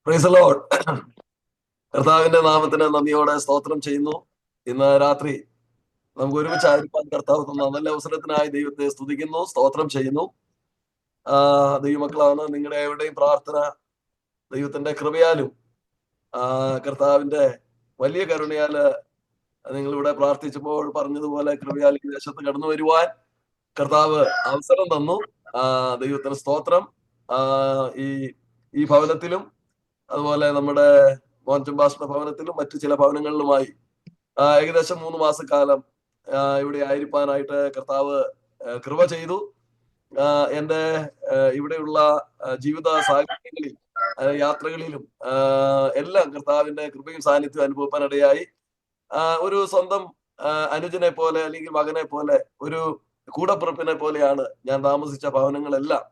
Praise the Lord. കർത്താവിന്റെ നാമത്തിന് നന്ദിയോടെ സ്തോത്രം ചെയ്യുന്നു. ഇന്ന് രാത്രി നമുക്ക് ഒരുമിച്ചായിരിക്കാൻ കർത്താവ് തന്ന നല്ല അവസരത്തിനായി ദൈവത്തെ സ്തുതിക്കുന്നു, സ്തോത്രം ചെയ്യുന്നു. ദൈവമക്കളാണ് നിങ്ങളുടെ എവിടെയും പ്രാർത്ഥന ദൈവത്തിന്റെ കൃപയാലും കർത്താവിന്റെ വലിയ കരുണയാല് നിങ്ങളിവിടെ പ്രാർത്ഥിച്ചപ്പോൾ പറഞ്ഞതുപോലെ കൃപയാൽ ഈ ദേശത്ത് കടന്നു വരുവാൻ കർത്താവ് അവസരം തന്നു. ദൈവത്തിന് സ്തോത്രം. ഈ ഈ ഭവനത്തിലും അതുപോലെ നമ്മുടെ മോൻചുംബാസ്മ ഭവനത്തിലും മറ്റു ചില ഭവനങ്ങളിലുമായി ഏകദേശം 3 മാസക്കാലം ഇവിടെ ആയിരിക്കാനായിട്ട് കർത്താവ് കൃപ ചെയ്തു. എൻ്റെ ഇവിടെയുള്ള ജീവിത സാഹചര്യങ്ങളിൽ യാത്രകളിലും എല്ലാം കർത്താവിന്റെ കൃപയും സാന്നിധ്യവും അനുഭവപ്പെടാനിടയായി. ഒരു സ്വന്തം അനുജനെ പോലെ അല്ലെങ്കിൽ മകനെ പോലെ ഒരു കൂടപ്പിറപ്പിനെ പോലെയാണ് ഞാൻ താമസിച്ച ഭവനങ്ങളെല്ലാം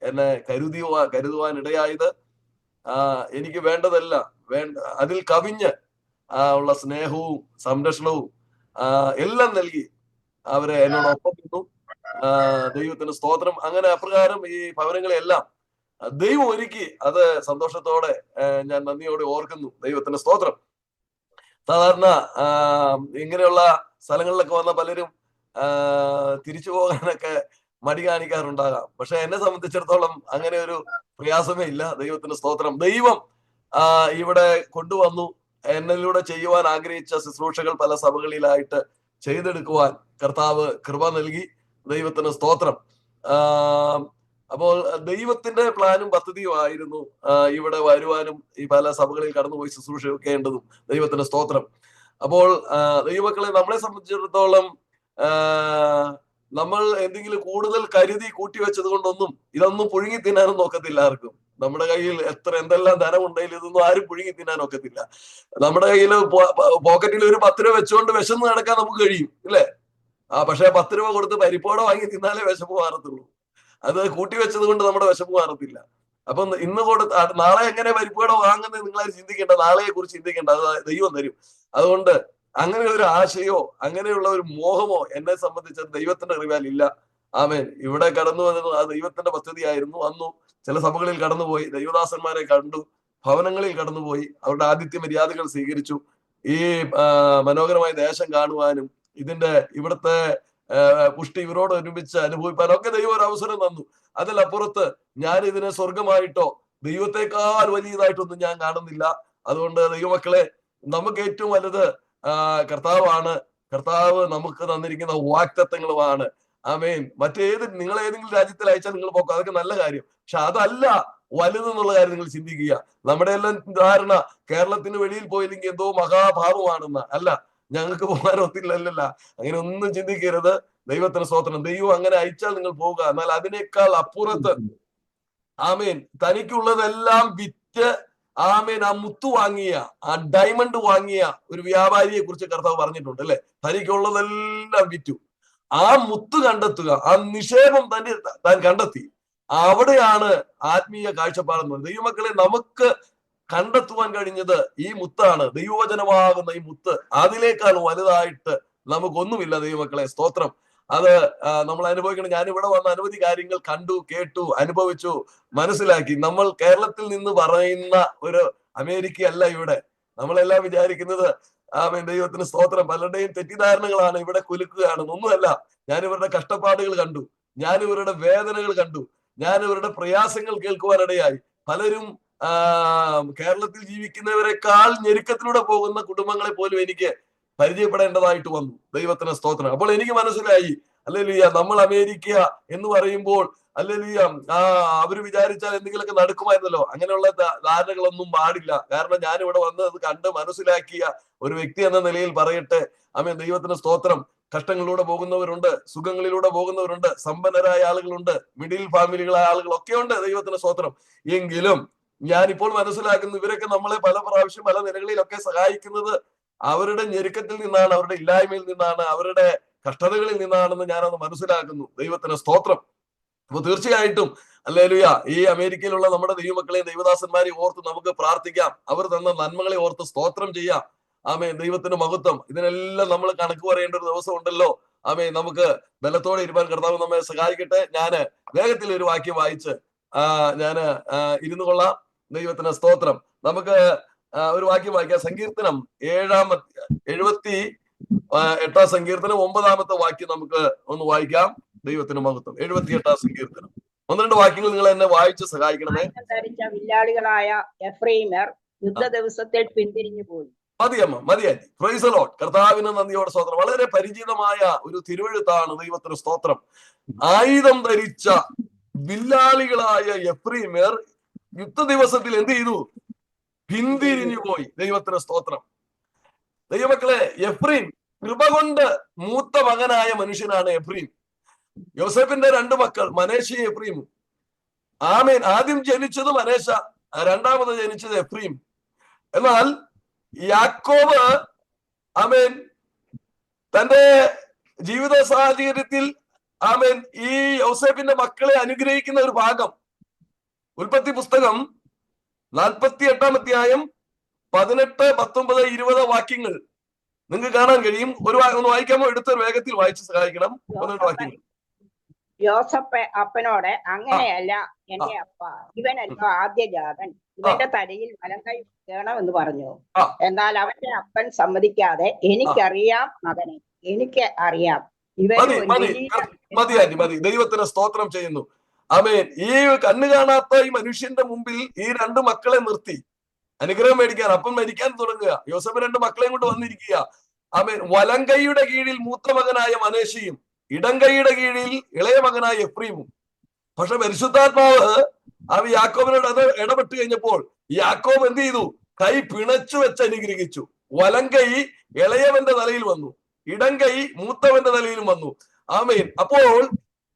എന്നെ കരുതുവാൻ ഇടയായത്. എനിക്ക് വേണ്ടതല്ല അതിൽ കവിഞ്ഞ് ഉള്ള സ്നേഹവും സംരക്ഷണവും എല്ലാം നൽകി അവരെ എന്നോടൊപ്പം നിന്നു. ദൈവത്തിന് സ്തോത്രം. അങ്ങനെ അപ്രകാരം ഈ ഭവനങ്ങളെല്ലാം ദൈവം ഒരുക്കി അത് സന്തോഷത്തോടെ ഞാൻ നന്ദിയോടെ ഓർക്കുന്നു. ദൈവത്തിന് സ്തോത്രം. സാധാരണ ഇങ്ങനെയുള്ള സ്ഥലങ്ങളിലൊക്കെ വന്ന പലരും തിരിച്ചു പോകാനൊക്കെ മടി കാണിക്കാറുണ്ടാകാം. പക്ഷെ എന്നെ സംബന്ധിച്ചിടത്തോളം അങ്ങനെ ഒരു പ്രയാസമേ ഇല്ല. ദൈവത്തിന് സ്തോത്രം. ദൈവം ഇവിടെ കൊണ്ടുവന്നു. എന്നിലൂടെ ചെയ്യുവാൻ ആഗ്രഹിച്ച ശുശ്രൂഷകൾ പല സഭകളിലായിട്ട് ചെയ്തെടുക്കുവാൻ കർത്താവ് കൃപ നൽകി. ദൈവത്തിന് സ്തോത്രം. അപ്പോൾ ദൈവത്തിന്റെ പ്ലാനും പദ്ധതിയും ആയിരുന്നു ഇവിടെ വരുവാനും ഈ പല സഭകളിൽ കടന്നുപോയി ശുശ്രൂഷ വെക്കേണ്ടതും. ദൈവത്തിന് സ്തോത്രം. അപ്പോൾ ദൈവമക്കളെ, നമ്മളെ സംബന്ധിച്ചിടത്തോളം നമ്മൾ എന്തെങ്കിലും കൂടുതൽ കരുതി കൂട്ടിവെച്ചത് കൊണ്ടൊന്നും ഇതൊന്നും പുഴുങ്ങി തിന്നാനും നോക്കത്തില്ല ആർക്കും. നമ്മുടെ കയ്യിൽ എന്തെല്ലാം ധനം ഉണ്ടെങ്കിലും ഇതൊന്നും ആരും പുഴുങ്ങി തിന്നാൻ ഒക്കത്തില്ല. നമ്മുടെ കയ്യിൽ പോക്കറ്റിൽ ഒരു 10 രൂപ വെച്ചുകൊണ്ട് വിശന്ന് നടക്കാൻ നമുക്ക് കഴിയും, ഇല്ലേ? പക്ഷെ 10 രൂപ കൊടുത്ത് പരിപ്പോടെ വാങ്ങി തിന്നാലേ വിശപ്പ് മാറത്തുള്ളൂ. അത് കൂട്ടിവെച്ചത് കൊണ്ട് നമ്മുടെ വിശപ്പ് മാറത്തില്ല. അപ്പൊ ഇന്ന് നാളെ എങ്ങനെ പരിപ്പോടെ വാങ്ങുന്നത് നിങ്ങളാരും ചിന്തിക്കേണ്ട, നാളെയെ കുറിച്ച് ചിന്തിക്കേണ്ട. അത് ദൈവം തരും. അതുകൊണ്ട് അങ്ങനെ ഒരു ആശയോ അങ്ങനെയുള്ള ഒരു മോഹമോ എന്നെ സംബന്ധിച്ച് ദൈവത്തിന്റെ കൃപയാൽ ഇല്ല. ആമേൻ. ഇവിടെ കടന്നു വന്നത് ആ ദൈവത്തിന്റെ പദ്ധതിയായിരുന്നു. അന്നു ചില സഭകളിൽ കടന്നുപോയി, ദൈവദാസന്മാരെ കണ്ടു, ഭവനങ്ങളിൽ കടന്നുപോയി, അവരുടെ ആതിഥ്യ മര്യാദകൾ സ്വീകരിച്ചു. ഈ മനോഹരമായ ദേശം കാണുവാനും ഇവിടുത്തെ പുഷ്ടി ഇവരോട് ഒരുമിച്ച് അനുഭവിക്കാനൊക്കെ ദൈവം ഒരു അവസരം തന്നു. അതിലപ്പുറത്ത് ഞാൻ ഇതിനെ സ്വർഗമായിട്ടോ ദൈവത്തെക്കാൾ വലിയതായിട്ടൊന്നും ഞാൻ കാണുന്നില്ല. അതുകൊണ്ട് ദൈവമക്കളെ, നമുക്ക് ഏറ്റവും വലുത് കർത്താവാണ്. കർത്താവ് നമുക്ക് തന്നിരിക്കുന്ന വാഗ്ദത്തങ്ങളുമാണ്. ആമേൻ. നിങ്ങൾ ഏതെങ്കിലും രാജ്യത്തിൽ അയച്ചാൽ നിങ്ങൾ പോക്കും, അതൊക്കെ നല്ല കാര്യം. പക്ഷെ അതല്ല വലുതെന്നുള്ള കാര്യം നിങ്ങൾ ചിന്തിക്കുക. നമ്മുടെ എല്ലാം ധാരണ കേരളത്തിന് വെളിയിൽ പോയില്ലെങ്കിൽ എന്തോ മഹാഭാവമാണെന്ന്. അല്ല, ഞങ്ങൾക്ക് പോകാൻ ഒത്തില്ലല്ല. അങ്ങനെ ഒന്നും ചിന്തിക്കരുത്. ദൈവത്തിന് സ്തോത്രം. ദൈവം അങ്ങനെ അയച്ചാൽ നിങ്ങൾ പോവുക. എന്നാൽ അതിനേക്കാൾ അപ്പുറത്ത് ആമേൻ തനിക്കുള്ളതെല്ലാം വിറ്റ് ആമേൻ ആ മുത്തു വാങ്ങിയ, ആ ഡയമണ്ട് വാങ്ങിയ ഒരു വ്യാപാരിയെ കുറിച്ച് കർത്താവ് പറഞ്ഞിട്ടുണ്ട്, അല്ലെ? തനിക്കുള്ളതെല്ലാം വിറ്റു ആ മുത്ത് കണ്ടെത്തുക, ആ നിക്ഷേപം താൻ കണ്ടെത്തി. അവിടെയാണ് ആത്മീയ കാഴ്ചപ്പാടെന്ന് പറയുന്നത്. ദൈവമക്കളെ, നമുക്ക് കണ്ടെത്തുവാൻ കഴിഞ്ഞത് ഈ മുത്താണ്, ദൈവവചനമാകുന്ന ഈ മുത്ത്. അതിലേക്കാണ് വലുതായിട്ട് നമുക്കൊന്നുമില്ല. ദൈവമക്കളെ, സ്തോത്രം. അത് നമ്മൾ അനുഭവിക്കണം. ഞാനിവിടെ വന്ന അനവധി കാര്യങ്ങൾ കണ്ടു, കേട്ടു, അനുഭവിച്ചു, മനസ്സിലാക്കി. നമ്മൾ കേരളത്തിൽ നിന്ന് പറയുന്ന ഒരു അമേരിക്ക അല്ല ഇവിടെ. നമ്മളെല്ലാം വിചാരിക്കുന്നത് ദൈവത്തിന് സ്തോത്രം, പലരുടെയും തെറ്റിദ്ധാരണകളാണ് ഇവിടെ കുലുക്കുകയാണെന്ന്. ഒന്നുമല്ല. ഞാൻ ഇവരുടെ കഷ്ടപ്പാടുകൾ കണ്ടു, ഞാൻ ഇവരുടെ വേദനകൾ കണ്ടു, ഞാൻ ഇവരുടെ പ്രയാസങ്ങൾ കേൾക്കുവാനിടയായി. പലരും കേരളത്തിൽ ജീവിക്കുന്നവരെക്കാൾ ഞെരുക്കത്തിലൂടെ പോകുന്ന കുടുംബങ്ങളെ പോലും എനിക്ക് പരിചയപ്പെടേണ്ടതായിട്ട് വന്നു. ദൈവത്തിന് സ്തോത്രം. അപ്പോൾ എനിക്ക് മനസ്സിലായി, ഹല്ലേലൂയ, നമ്മൾ അമേരിക്ക എന്ന് പറയുമ്പോൾ ഹല്ലേലൂയ അവര് വിചാരിച്ചാൽ എന്തെങ്കിലുമൊക്കെ നടക്കുമായിരുന്നല്ലോ. അങ്ങനെയുള്ള ധാരണകളൊന്നും പാടില്ല. കാരണം ഞാൻ ഇവിടെ വന്ന് അത് കണ്ട് മനസ്സിലാക്കിയ ഒരു വ്യക്തി എന്ന നിലയിൽ പറയട്ടെ. ആമേൻ. ദൈവത്തിന് സ്തോത്രം. കഷ്ടങ്ങളിലൂടെ പോകുന്നവരുണ്ട്, സുഖങ്ങളിലൂടെ പോകുന്നവരുണ്ട്, സമ്പന്നരായ ആളുകളുണ്ട്, മിഡിൽ ഫാമിലികളായ ആളുകളൊക്കെ ഉണ്ട്. ദൈവത്തിന് സ്തോത്രം. എങ്കിലും ഞാനിപ്പോൾ മനസ്സിലാക്കുന്നു, ഇവരൊക്കെ നമ്മളെ പല പ്രാവശ്യം പല നിലകളിലൊക്കെ സഹായിക്കുന്നത് അവരുടെ ഞെരുക്കത്തിൽ നിന്നാണ്, അവരുടെ ഇല്ലായ്മയിൽ നിന്നാണ്, അവരുടെ കഷ്ടതകളിൽ നിന്നാണെന്ന് ഞാനത് മനസ്സിലാക്കുന്നു. ദൈവത്തിന് സ്തോത്രം. അപ്പൊ തീർച്ചയായിട്ടും ഹല്ലേലൂയ, ഈ അമേരിക്കയിലുള്ള നമ്മുടെ ദൈവമക്കളെയും ദൈവദാസന്മാരെയും ഓർത്ത് നമുക്ക് പ്രാർത്ഥിക്കാം. അവർ തന്ന നന്മകളെ ഓർത്ത് സ്തോത്രം ചെയ്യാം. ആമേൻ. ദൈവത്തിന് മഹത്വം. ഇതിനെല്ലാം നമ്മൾ കണക്ക് പറയേണ്ട ഒരു ദിവസം ഉണ്ടല്ലോ. ആമേൻ. നമുക്ക് ബലത്തോടെ ഇരുപ്പാൻ കർത്താവ് നമ്മെ സഹായിക്കട്ടെ. വേഗത്തിൽ ഒരു വാക്യം വായിച്ച് ഞാന് ഇരുന്നു കൊള്ളാം. ദൈവത്തിന് സ്തോത്രം. നമുക്ക് ഒരു വാക്യം വായിക്കാം. സങ്കീർത്തനം 78 സങ്കീർത്തനം 9 വാക്യം നമുക്ക് ഒന്ന് വായിക്കാം. ദൈവത്തിന് മഹത്വം. 78 സങ്കീർത്തനം 1-2 വാക്യങ്ങൾ നിങ്ങൾ എന്നെ വായിച്ച് സഹായിക്കണമേ. ധരിച്ച വില്ലാളികളായ എഫ്രൈമർ യുദ്ധ ദിവസത്തിൽ പിന്തിരിഞ്ഞു പോയി. മതിയായി. Praise the Lord. കർത്താവിന് നന്ദിയോടെ സ്തോത്രം. വളരെ പരിചിതമായ ഒരു തിരുവെഴുത്താണ്. ദൈവത്തിന് സ്തോത്രം. ആയുധം ധരിച്ച വില്ലാളികളായ എഫ്രൈമർ യുദ്ധ ദിവസത്തിൽ എന്ത് ചെയ്തു? പിന്തിരിഞ്ഞു പോയി. ദൈവത്തിന് സ്തോത്രം. ദൈവമക്കളെ, എഫ്രീം കൃപ കൊണ്ട് മൂത്ത മകനായ മനുഷ്യനാണ് എഫ്രീം. യോസേഫിന്റെ 2 മക്കൾ മനേശയും എഫ്രീമും. ആമേൻ. ആദ്യം ജനിച്ചത് മനേശ, രണ്ടാമത് ജനിച്ചത് എഫ്രീം. എന്നാൽ യാക്കോബ് ആമേൻ തന്റെ ജീവിത സാഹചര്യത്തിൽ ആമേൻ ഈ യോസേഫിന്റെ മക്കളെ അനുഗ്രഹിക്കുന്ന ഒരു ഭാഗം ഉൽപ്പത്തി പുസ്തകം 48 അധ്യായം 18, 19, 20 വാക്യങ്ങൾ നിങ്ങൾക്ക് കാണാൻ കഴിയും. ഒന്ന് വായിക്കാമോ? എടുത്തൊരു വേഗത്തിൽ വായിച്ച് സഹായിക്കണം. 12 വാക്യങ്ങൾ. യോസഫ് അപ്പനോട്, അങ്ങനെയല്ല എന്റെ അപ്പ, ഇവനല്ലോ ആദ്യജാതൻ, ഇവന്റെ തലയിൽ വലങ്കൈ വേണമെന്ന് പറഞ്ഞു. എന്നാൽ അവന്റെ അപ്പൻ സമ്മതിക്കാതെ, എനിക്കറിയാം മകനെ, എനിക്ക് അറിയാം. മതി. ദൈവത്തിന് സ്തോത്രം ചെയ്യുന്നു. ആമേൻ. ഈ കണ്ണു കാണാത്ത ഈ മനുഷ്യന്റെ മുമ്പിൽ ഈ 2 മക്കളെ നിർത്തി അനുഗ്രഹം മേടിക്കാൻ അപ്പൻ മരിക്കാൻ തുടങ്ങുക. യോസഫ് 2 മക്കളെയും കൊണ്ട് വന്നിരിക്കുക. ആമേൻ. വലങ്കൈയുടെ കീഴിൽ മൂത്ത മകനായ മനേശയും ഇടങ്കൈയുടെ കീഴിൽ ഇളയ മകനായ എഫ്രീമും. പക്ഷെ പരിശുദ്ധാത്മാവ് യാക്കോബിനോട് അത് ഇടപെട്ട് കഴിഞ്ഞപ്പോൾ യാക്കോബ് എന്ത് ചെയ്തു? കൈ പിണച്ചു വെച്ച് അനുഗ്രഹിച്ചു. വലങ്കൈ ഇളയവന്റെ തലയിൽ വന്നു, ഇടങ്കൈ മൂത്തവന്റെ തലയിലും വന്നു. ആമേൻ. അപ്പോൾ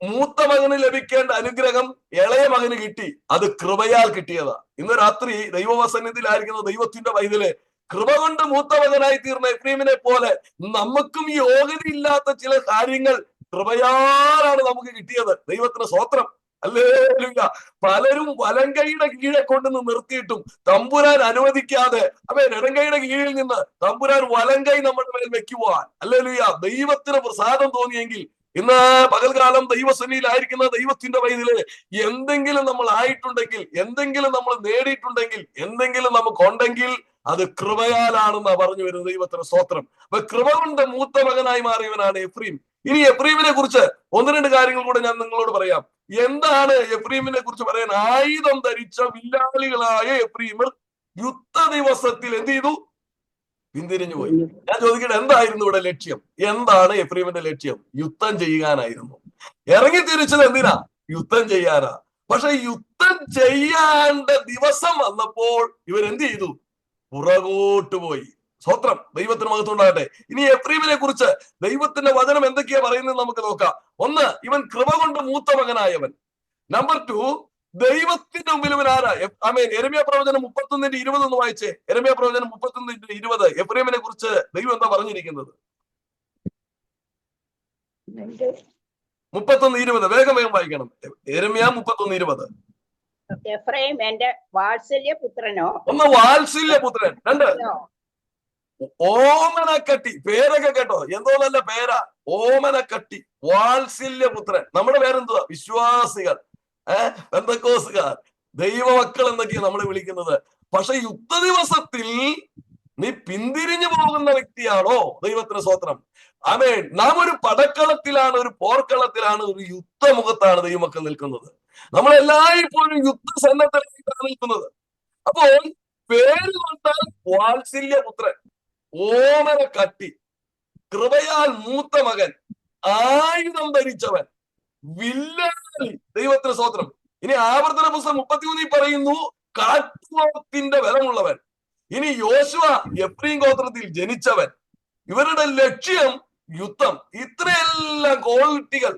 മൂത്ത മകന് ലഭിക്കേണ്ട അനുഗ്രഹം ഇളയ മകന് കിട്ടി. അത് കൃപയാൽ കിട്ടിയതാ. ഇന്ന് രാത്രി ദൈവവസന്നിധിയിലായിരിക്കുന്ന ദൈവത്തിന്റെ പൈതല്, കൃപ കൊണ്ട് മൂത്ത മകനായി തീർന്ന എഫ്രീമിനെ പോലെ നമുക്കും ഈ യോഗ്യതയില്ലാത്ത ചില കാര്യങ്ങൾ കൃപയാലാണ് നമുക്ക് കിട്ടിയത്. ദൈവത്തിന് സ്തോത്രം. ഹല്ലേലൂയ. പലരും വലങ്കൈയുടെ കീഴെ കൊണ്ടുവന്ന് നിർത്തിയിട്ടും തമ്പുരാൻ അനുവദിക്കാതെ ഇടങ്കൈയുടെ കീഴിൽ നിന്ന് തമ്പുരാൻ വലങ്കൈ നമ്മുടെ മേൽ വെക്കുവാൻ, ഹല്ലേലൂയ, ദൈവത്തിന് പ്രസാദം തോന്നിയെങ്കിൽ ഇന്ന് പകൽക്കാലം ദൈവസന്നിധിയിലായിരിക്കുന്ന ദൈവത്തിന്റെ വൈദ്യല് എന്തെങ്കിലും നമ്മൾ ആയിട്ടുണ്ടെങ്കിൽ, എന്തെങ്കിലും നമ്മൾ നേടിയിട്ടുണ്ടെങ്കിൽ, എന്തെങ്കിലും നമുക്കുണ്ടെങ്കിൽ അത് കൃപയാലാണെന്നാ പറഞ്ഞു വരുന്നത്. ദൈവത്തിന് സ്തോത്രം. അപ്പൊ കൃപ കൊണ്ട് മൂത്ത മകനായി മാറിയവനാണ് എഫ്രീം. ഇനി എഫ്രീമിനെ കുറിച്ച് 1-2 കാര്യങ്ങൾ കൂടെ ഞാൻ നിങ്ങളോട് പറയാം. എന്താണ് എഫ്രീമിനെ കുറിച്ച് പറയാൻ? ആയുധം ധരിച്ച വില്ലാളികളായ എഫ്രീമർ യുദ്ധ ദിവസത്തിൽ എന്ത് ചെയ്തു? പിന്തിരിഞ്ഞു പോയി. ഞാൻ ചോദിക്കട്ടെ, എന്തായിരുന്നു ഇവിടെ ലക്ഷ്യം? എന്താണ് എഫ്രീമിന്റെ ലക്ഷ്യം? യുദ്ധം ചെയ്യാനായിരുന്നു. ഇറങ്ങി തിരിച്ചത് എന്തിനാ? യുദ്ധം ചെയ്യാനാ. പക്ഷെ യുദ്ധം ചെയ്യേണ്ട ദിവസം വന്നപ്പോൾ ഇവരെന്ത് ചെയ്തു? പുറകോട്ട് പോയി. സ്തോത്രം. ദൈവത്തിന് മഹത്വം ഉണ്ടാകട്ടെ. ഇനി എഫ്രീമിനെ കുറിച്ച് ദൈവത്തിന്റെ വചനം എന്തൊക്കെയാ പറയുന്നത് നമുക്ക് നോക്കാം. 1, ഇവൻ കൃപ കൊണ്ട് മൂത്ത മകനായവൻ. നമ്പർ 2, ദൈവത്തിന്റെ മുമ്പിൽ ഇവൻ ആരാ? ആമേൻ. യെരമ്യാ പ്രവചനം 31:20 ഒന്ന് വായിച്ചേ. യെരമ്യാ പ്രവചനം 31:20 എഫ്രീമിനെ കുറിച്ച് ദൈവം എന്താ പറഞ്ഞിരിക്കുന്നത്? 31:20 വേഗം വായിക്കണം. യെരമ്യാ 31:20. എഫ്രൈം എന്റെ വാത്സല്യപുത്രനോ. 1, വാത്സല്യപുത്രൻ. 2, ഓമനക്കട്ടി. പേരൊക്കെ കേട്ടോ, എന്തോ നല്ല പേരാ. ഓമനക്കട്ടി, വാത്സല്യപുത്രൻ. നമ്മുടെ പേരെന്തുവാ? വിശ്വാസികൾ, പെന്തക്കോസുകാർ, ദൈവമക്കൾ എന്നൊക്കെയാ നമ്മൾ വിളിക്കുന്നത്. പക്ഷെ യുദ്ധ ദിവസത്തിൽ നീ പിന്തിരിഞ്ഞു പോകുന്ന വ്യക്തിയാണോ? ദൈവത്തിന് സ്തോത്രം. ആമേൻ. നാം ഒരു പടക്കളത്തിലാണ്, ഒരു പോർക്കളത്തിലാണ്, ഒരു യുദ്ധമുഖത്താണ് ദൈവമക്കൾ നിൽക്കുന്നത്. നമ്മൾ എല്ലായ്പ്പോഴും യുദ്ധസന്നദ്ധരായിട്ടാണ് നിൽക്കുന്നത്. അപ്പോൾ പേര് കൊണ്ടാൽ വാത്സല്യപുത്രൻ, ഓമനക്കട്ടി, കൃപയാൽ മൂത്ത മകൻ, ആയുധം ധരിച്ചവൻ, വില്ലാളി. ദൈവത്തിന് സ്തോത്രം. ഇനി ആവർത്തന പുസ്തകം 33 പറയുന്നു കാട്ടുപോത്തിന്റെ ബലമുള്ളവൻ. ഇനി യോശുവ എഫ്രീം ഗോത്രത്തിൽ ജനിച്ചവൻ. ഇവരുടെ ലക്ഷ്യം യുദ്ധം. ഇത്രയെല്ലാം ക്വാളിറ്റികൾ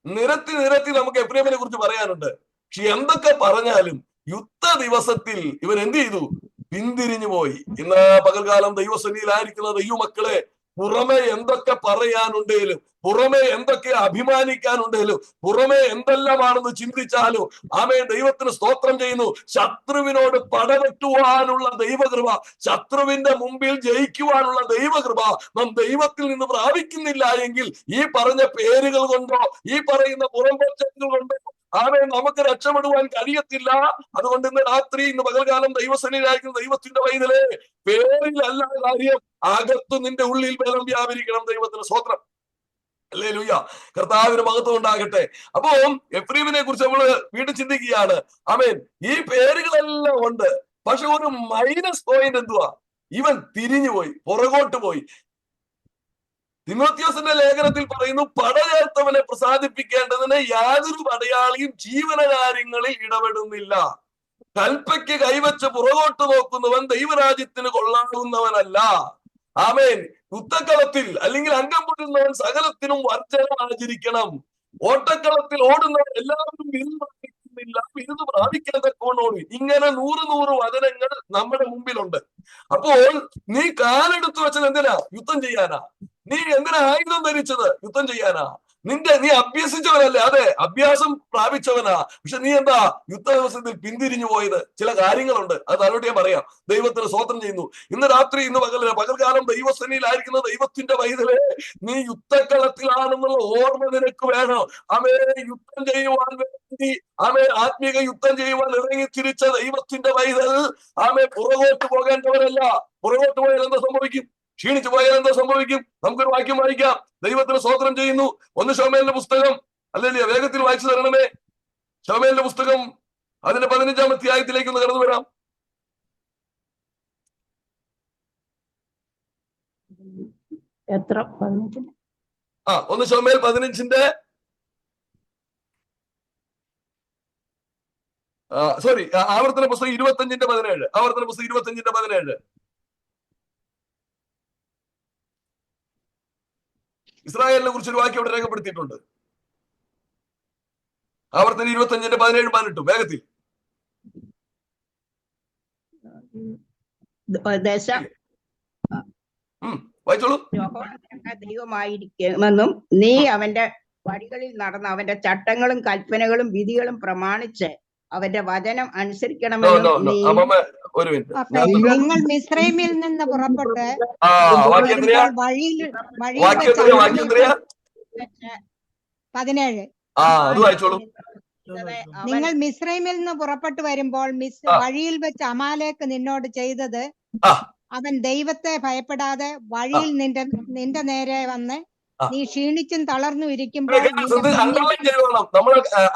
നിരത്തി നമുക്ക് എഫ്രീമിനെ കുറിച്ച് പറയാനുണ്ട്. പക്ഷെ എന്തൊക്കെ പറഞ്ഞാലും യുദ്ധ ദിവസത്തിൽ ഇവൻ എന്ത് ചെയ്തു? പിന്തിരിഞ്ഞു പോയി. ഇന്ന് പകൽക്കാലം ദൈവസന്നിധിയിലായിരിക്കുന്ന ദൈവമക്കളെ, പുറമെ എന്തൊക്കെ പറയാനുണ്ടേലും, പുറമെ എന്തൊക്കെ അഭിമാനിക്കാനുണ്ടേലും, പുറമെ എന്തെല്ലാമാണെന്ന് ചിന്തിച്ചാലും, ആമേൻ, ദൈവത്തിന് സ്തോത്രം ചെയ്യുന്നു. ശത്രുവിനോട് പടവെട്ടുവാനുള്ള ദൈവകൃപ, ശത്രുവിന്റെ മുമ്പിൽ ജയിക്കുവാനുള്ള ദൈവകൃപ നാം ദൈവത്തിൽ നിന്ന് പ്രാപിക്കുന്നില്ല എങ്കിൽ ഈ പറഞ്ഞ പേരുകൾ കൊണ്ടോ, ഈ പറയുന്ന പുറംപൊച്ചങ്ങൾ കൊണ്ടോ, ആമേ നമുക്ക് രക്ഷപ്പെടുവാൻ കഴിയത്തില്ല. അതുകൊണ്ട് ഇന്ന് രാത്രി, ഇന്ന് പകൽക്കാലം ദൈവസന്നിധിയിലായിരിക്കുന്ന ദൈവത്തിന്റെ പൈതലേ, പേരിലല്ല കാര്യം, അകത്ത് നിന്റെ ഉള്ളിൽ ബലം വ്യാപരിക്കണം. ദൈവത്തിന് സ്തോത്രം. ഹല്ലേലൂയ. കർത്താവിന് മഹത്വം ഉണ്ടാകട്ടെ. അപ്പോ എഫ്രൈമിനെ കുറിച്ച് നമ്മൾ വീണ്ടും ചിന്തിക്കുകയാണ്. ആമേൻ. ഈ പേരുകളെല്ലാം ഉണ്ട്, പക്ഷെ ഒരു മൈനസ് പോയിന്റ് എന്തുവാ? ഇവൻ തിരിഞ്ഞുപോയി, പുറകോട്ട് പോയി. തിമോത്തിയോസിന്റെ ലേഖനത്തിൽ പറയുന്നു, പടചേർത്തവനെ പ്രസാദിപ്പിക്കേണ്ടതിന് യാതൊരു പടയാളിയും ജീവനകാര്യങ്ങളിൽ ഇടപെടുന്നില്ല. കൽപ്പയ്ക്ക് കൈവച്ച് പുറകോട്ട് നോക്കുന്നവൻ ദൈവരാജ്യത്തിന് കൊള്ളാകുന്നവനല്ല. ആമേൻ. യുദ്ധക്കളത്തിൽ അല്ലെങ്കിൽ അംഗം പൊട്ടുന്നവൻ സകലത്തിനും വർജന ആചരിക്കണം. ഓട്ടക്കളത്തിൽ ഓടുന്നവൻ എല്ലാവരും വിരുന്ന് പ്രാപിക്കുന്നില്ല, വിരുന്ന് പ്രാപിക്കാൻ തക്കവണ്ണോടി. ഇങ്ങനെ 100 വചനങ്ങൾ നമ്മുടെ മുമ്പിലുണ്ട്. അപ്പോൾ നീ കാലെടുത്ത് വെച്ചത് എന്തിനാ? യുദ്ധം ചെയ്യാനാ. നീ എന്തിനാ ആയുധം ധരിച്ചത്? യുദ്ധം ചെയ്യാനാ. നീ അഭ്യസിച്ചവനല്ലേ? അതെ, അഭ്യാസം പ്രാപിച്ചവനാ. പക്ഷെ നീ എന്താ യുദ്ധ ദിവസത്തിൽ പിന്തിരിഞ്ഞു പോയത്? ചില കാര്യങ്ങളുണ്ട്, അത് അതിനോട് ഞാൻ പറയാം. ദൈവത്തിന് സ്തോത്രം ചെയ്യുന്നു. ഇന്ന് രാത്രി, ഇന്ന് പകൽക്കാലം ദൈവസന്നിധിയിലായിരിക്കുന്ന ദൈവത്തിന്റെ പൈതലേ, നീ യുദ്ധക്കളത്തിലാണെന്നുള്ള ഓർമ്മ നിനക്ക് വേണം. യുദ്ധം ചെയ്യുവാൻ വേണ്ടി, ആത്മീക യുദ്ധം ചെയ്യുവാൻ ഇറങ്ങി തിരിച്ച ദൈവത്തിന്റെ പൈതൽ പുറകോട്ട് പോകേണ്ടവരല്ല. പുറകോട്ട് പോയാൽ എന്താ സംഭവിക്കും? ക്ഷീണിച്ചു പോയാൽ എന്താ സംഭവിക്കും? നമുക്കൊരു വാക്യം വായിക്കാം. ദൈവത്തിന് സ്തോത്രം ചെയ്യുന്നു. 1 ശമൂവേലിന്റെ പുസ്തകം, അല്ലേ, വേഗത്തിൽ വായിച്ചു തരണമേ. ശമൂവേലിന്റെ പുസ്തകം അതിന്റെ 15-ാം അധ്യായത്തിലേക്ക് ഒന്ന് കടന്നു വരാം. എത്ര? 1 ശമൂവേൽ 15-ന്റെ ആവർത്തന പുസ്തകം 25-ന്റെ 17. ആവർത്തന പുസ്തകം 25-ന്റെ 17. ഇസ്രായേലിനെ കുറിച്ച് ഒരു വാക്യം അവിടെ രേഖപ്പെടുത്തിയിട്ടുണ്ട്. ആവർത്തനം 25-ന്റെ 17, 18. വേഗത്തിൽ വായിച്ചോളൂ. ദൈവമായിരിക്കുമെന്നും നീ അവന്റെ വഴികളിൽ നടന്ന് അവന്റെ ചട്ടങ്ങളും കൽപ്പനകളും വിധികളും പ്രമാണിച്ച് അവന്റെ വചനം അനുസരിക്കണമെന്നും നീ. ഒരു മിനിറ്റ്. നിങ്ങൾ മിസ്രൈമിൽ നിന്ന് പുറപ്പെട്ട് വഴിയിൽ 17. നിങ്ങൾ മിസ്രൈമിൽ നിന്ന് പുറപ്പെട്ടു വരുമ്പോൾ വഴിയിൽ വെച്ച് അമാലേക്ക് നിന്നോട് ചെയ്തത്, അവൻ ദൈവത്തെ ഭയപ്പെടാതെ വഴിയിൽ നിന്റെ നേരെ വന്ന് നീ ക്ഷീണിച്ചും തളർന്നു ഇരിക്കുമ്പോൾ നമ്മൾ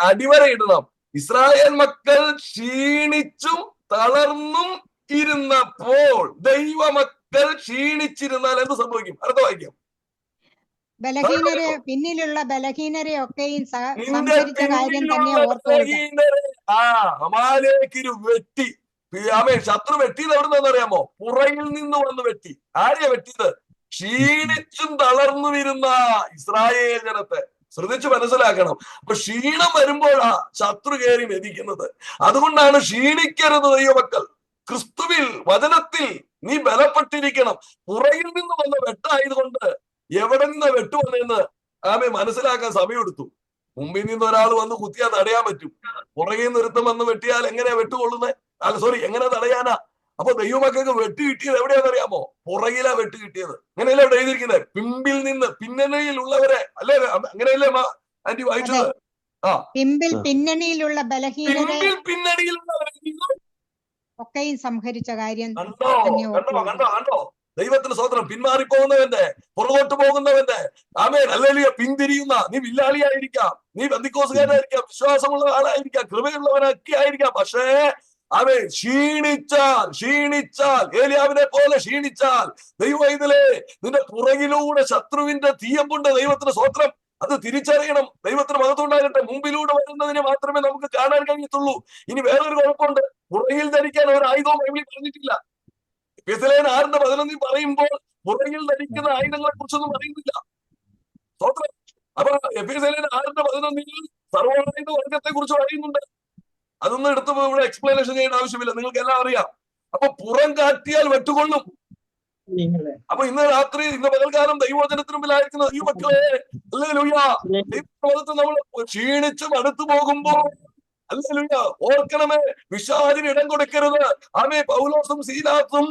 അടിവര ഇടണം. ഇസ്രായേൽ മക്കൾ ക്ഷീണിച്ചും തളർന്നും ഇരുന്നപ്പോൾ, ദൈവമക്കൾ ക്ഷീണിച്ചിരുന്നാൽ എന്ത് സംഭവിക്കും? അടുത്ത വായിക്കാം. ബലഹീനരെ, പിന്നിലുള്ള ബലഹീനരെ ഒക്കെയും സംഹരിച്ച കാര്യം തന്നെ ഓർത്തുകൊള്ളുക. അമാലേക്കിരു വെട്ടി. ശത്രു വെട്ടിയത് എവിടുന്നറിയാമോ? പുറകിൽ നിന്ന് വന്ന് വെട്ടി. ആരെയാ വെട്ടിയത്? ക്ഷീണിച്ചും തളർന്നു വരുന്ന ഇസ്രായേൽ ജനത്തെ. ശ്രദ്ധിച്ച് മനസ്സിലാക്കണം. അപ്പൊ ക്ഷീണം വരുമ്പോഴാ ശത്രു കയറി മെതിക്കുന്നത്. അതുകൊണ്ടാണ് ക്ഷീണിക്കരുത് ദൈവമക്കൾ. ക്രിസ്തുവിൽ, വചനത്തിൽ നീ ബലപ്പെട്ടിരിക്കണം. പുറകിൽ നിന്ന് വന്ന വെട്ടായതുകൊണ്ട് എവിടെ നിന്ന് വെട്ടുവന്നെന്ന് മനസ്സിലാക്കാൻ സമയമെടുത്തു. മുമ്പിൽ നിന്ന് ഒരാൾ വന്ന് കുത്തിയാൽ തടയാൻ പറ്റും. പുറകിൽ നിന്ന് ഒരുത്തം വന്ന് വെട്ടിയാൽ എങ്ങനെയാ വെട്ടുകൊള്ളുന്നത്? എങ്ങനെ തടയാനാ? അപ്പൊ ദൈവമക്കൾക്ക് വെട്ട് കിട്ടിയത് എവിടെയാണെന്നറിയാമോ? പുറകിലാ വെട്ട് കിട്ടിയത്. അങ്ങനെയല്ലേ ഇവിടെ എഴുതിയിരിക്കുന്നത്? പിമ്പിൽ നിന്ന്, പിന്നണിയിലുള്ളവരെ, അല്ലേ? അങ്ങനെയല്ലേ ആന്റി വായിച്ചത്? പിന്നണിയിലുള്ള ബലഹീനരെ പിന്നണിയിലുള്ളവരെ ഒക്കെയും സംഹരിച്ച കാര്യം. കണ്ടോ? ദൈവത്തിന് സ്തോത്രം. പിന്മാറിപ്പോകുന്നവന്റെ, പുറകോട്ട് പോകുന്നവന്റെ, അല്ലെങ്കിൽ പിന്തിരിയുന്ന, നീ വില്ലാളിയായിരിക്കാം, നീ ബന്ധിക്കോസുകാരായിരിക്കാം, വിശ്വാസമുള്ള ആളായിരിക്കാം, കൃപയുള്ളവനൊക്കെ ആയിരിക്കാം. പക്ഷേ ക്ഷീണിച്ചാൽ ഏലിയാവിനെ പോലെ ക്ഷീണിച്ചാൽ, ദൈവത്തിലെ നിന്റെ പുറകിലൂടെ ശത്രുവിന്റെ തീയമ്പുണ്ട്. ദൈവത്തിന് സ്തോത്രം. അത് തിരിച്ചറിയണം. ദൈവത്തിന് മഹത്വം ഉണ്ടാകട്ടെ. മുമ്പിലൂടെ വരുന്നതിനെ മാത്രമേ നമുക്ക് കാണാൻ കഴിയത്തുള്ളൂ. ഇനി വേറൊരു കുഴപ്പമുണ്ട്. പുറകിൽ ധരിക്കാൻ ഒരു ആയുധവും ബൈബിളിൽ പറഞ്ഞിട്ടില്ല. എഫെസ്യർ 6:11 പറയുമ്പോൾ പുറകിൽ ധരിക്കുന്ന ആയുധങ്ങളെ കുറിച്ചൊന്നും പറയുന്നില്ല. സ്തോത്രം. അപ്പൊ എഫെസ്യർ 6:11 സർവ്വായുധ വർഗത്തെ കുറിച്ച് പറയുന്നുണ്ട്. അതൊന്നും എടുത്ത് ഇവിടെ എക്സ്പ്ലനേഷൻ ചെയ്യേണ്ട ആവശ്യമില്ല, നിങ്ങൾക്ക് എല്ലാം അറിയാം. അപ്പൊ പുറം കാട്ടിയാൽ വെട്ടുകൊള്ളും. അപ്പൊ ഇന്ന് രാത്രി, ഇന്ന് പകൽക്കാലം ദൈവവചനത്തിന് മുമ്പിലായിരിക്കുന്ന ഈ മക്കളെ, ദൈവത്തെ നമ്മൾ ക്ഷീണിച്ചും അടുത്തു പോകുമ്പോൾ ഓർക്കണമേ, പിശാചിന് ഇടം കൊടുക്കരുത്. പൗലോസും സീലാസും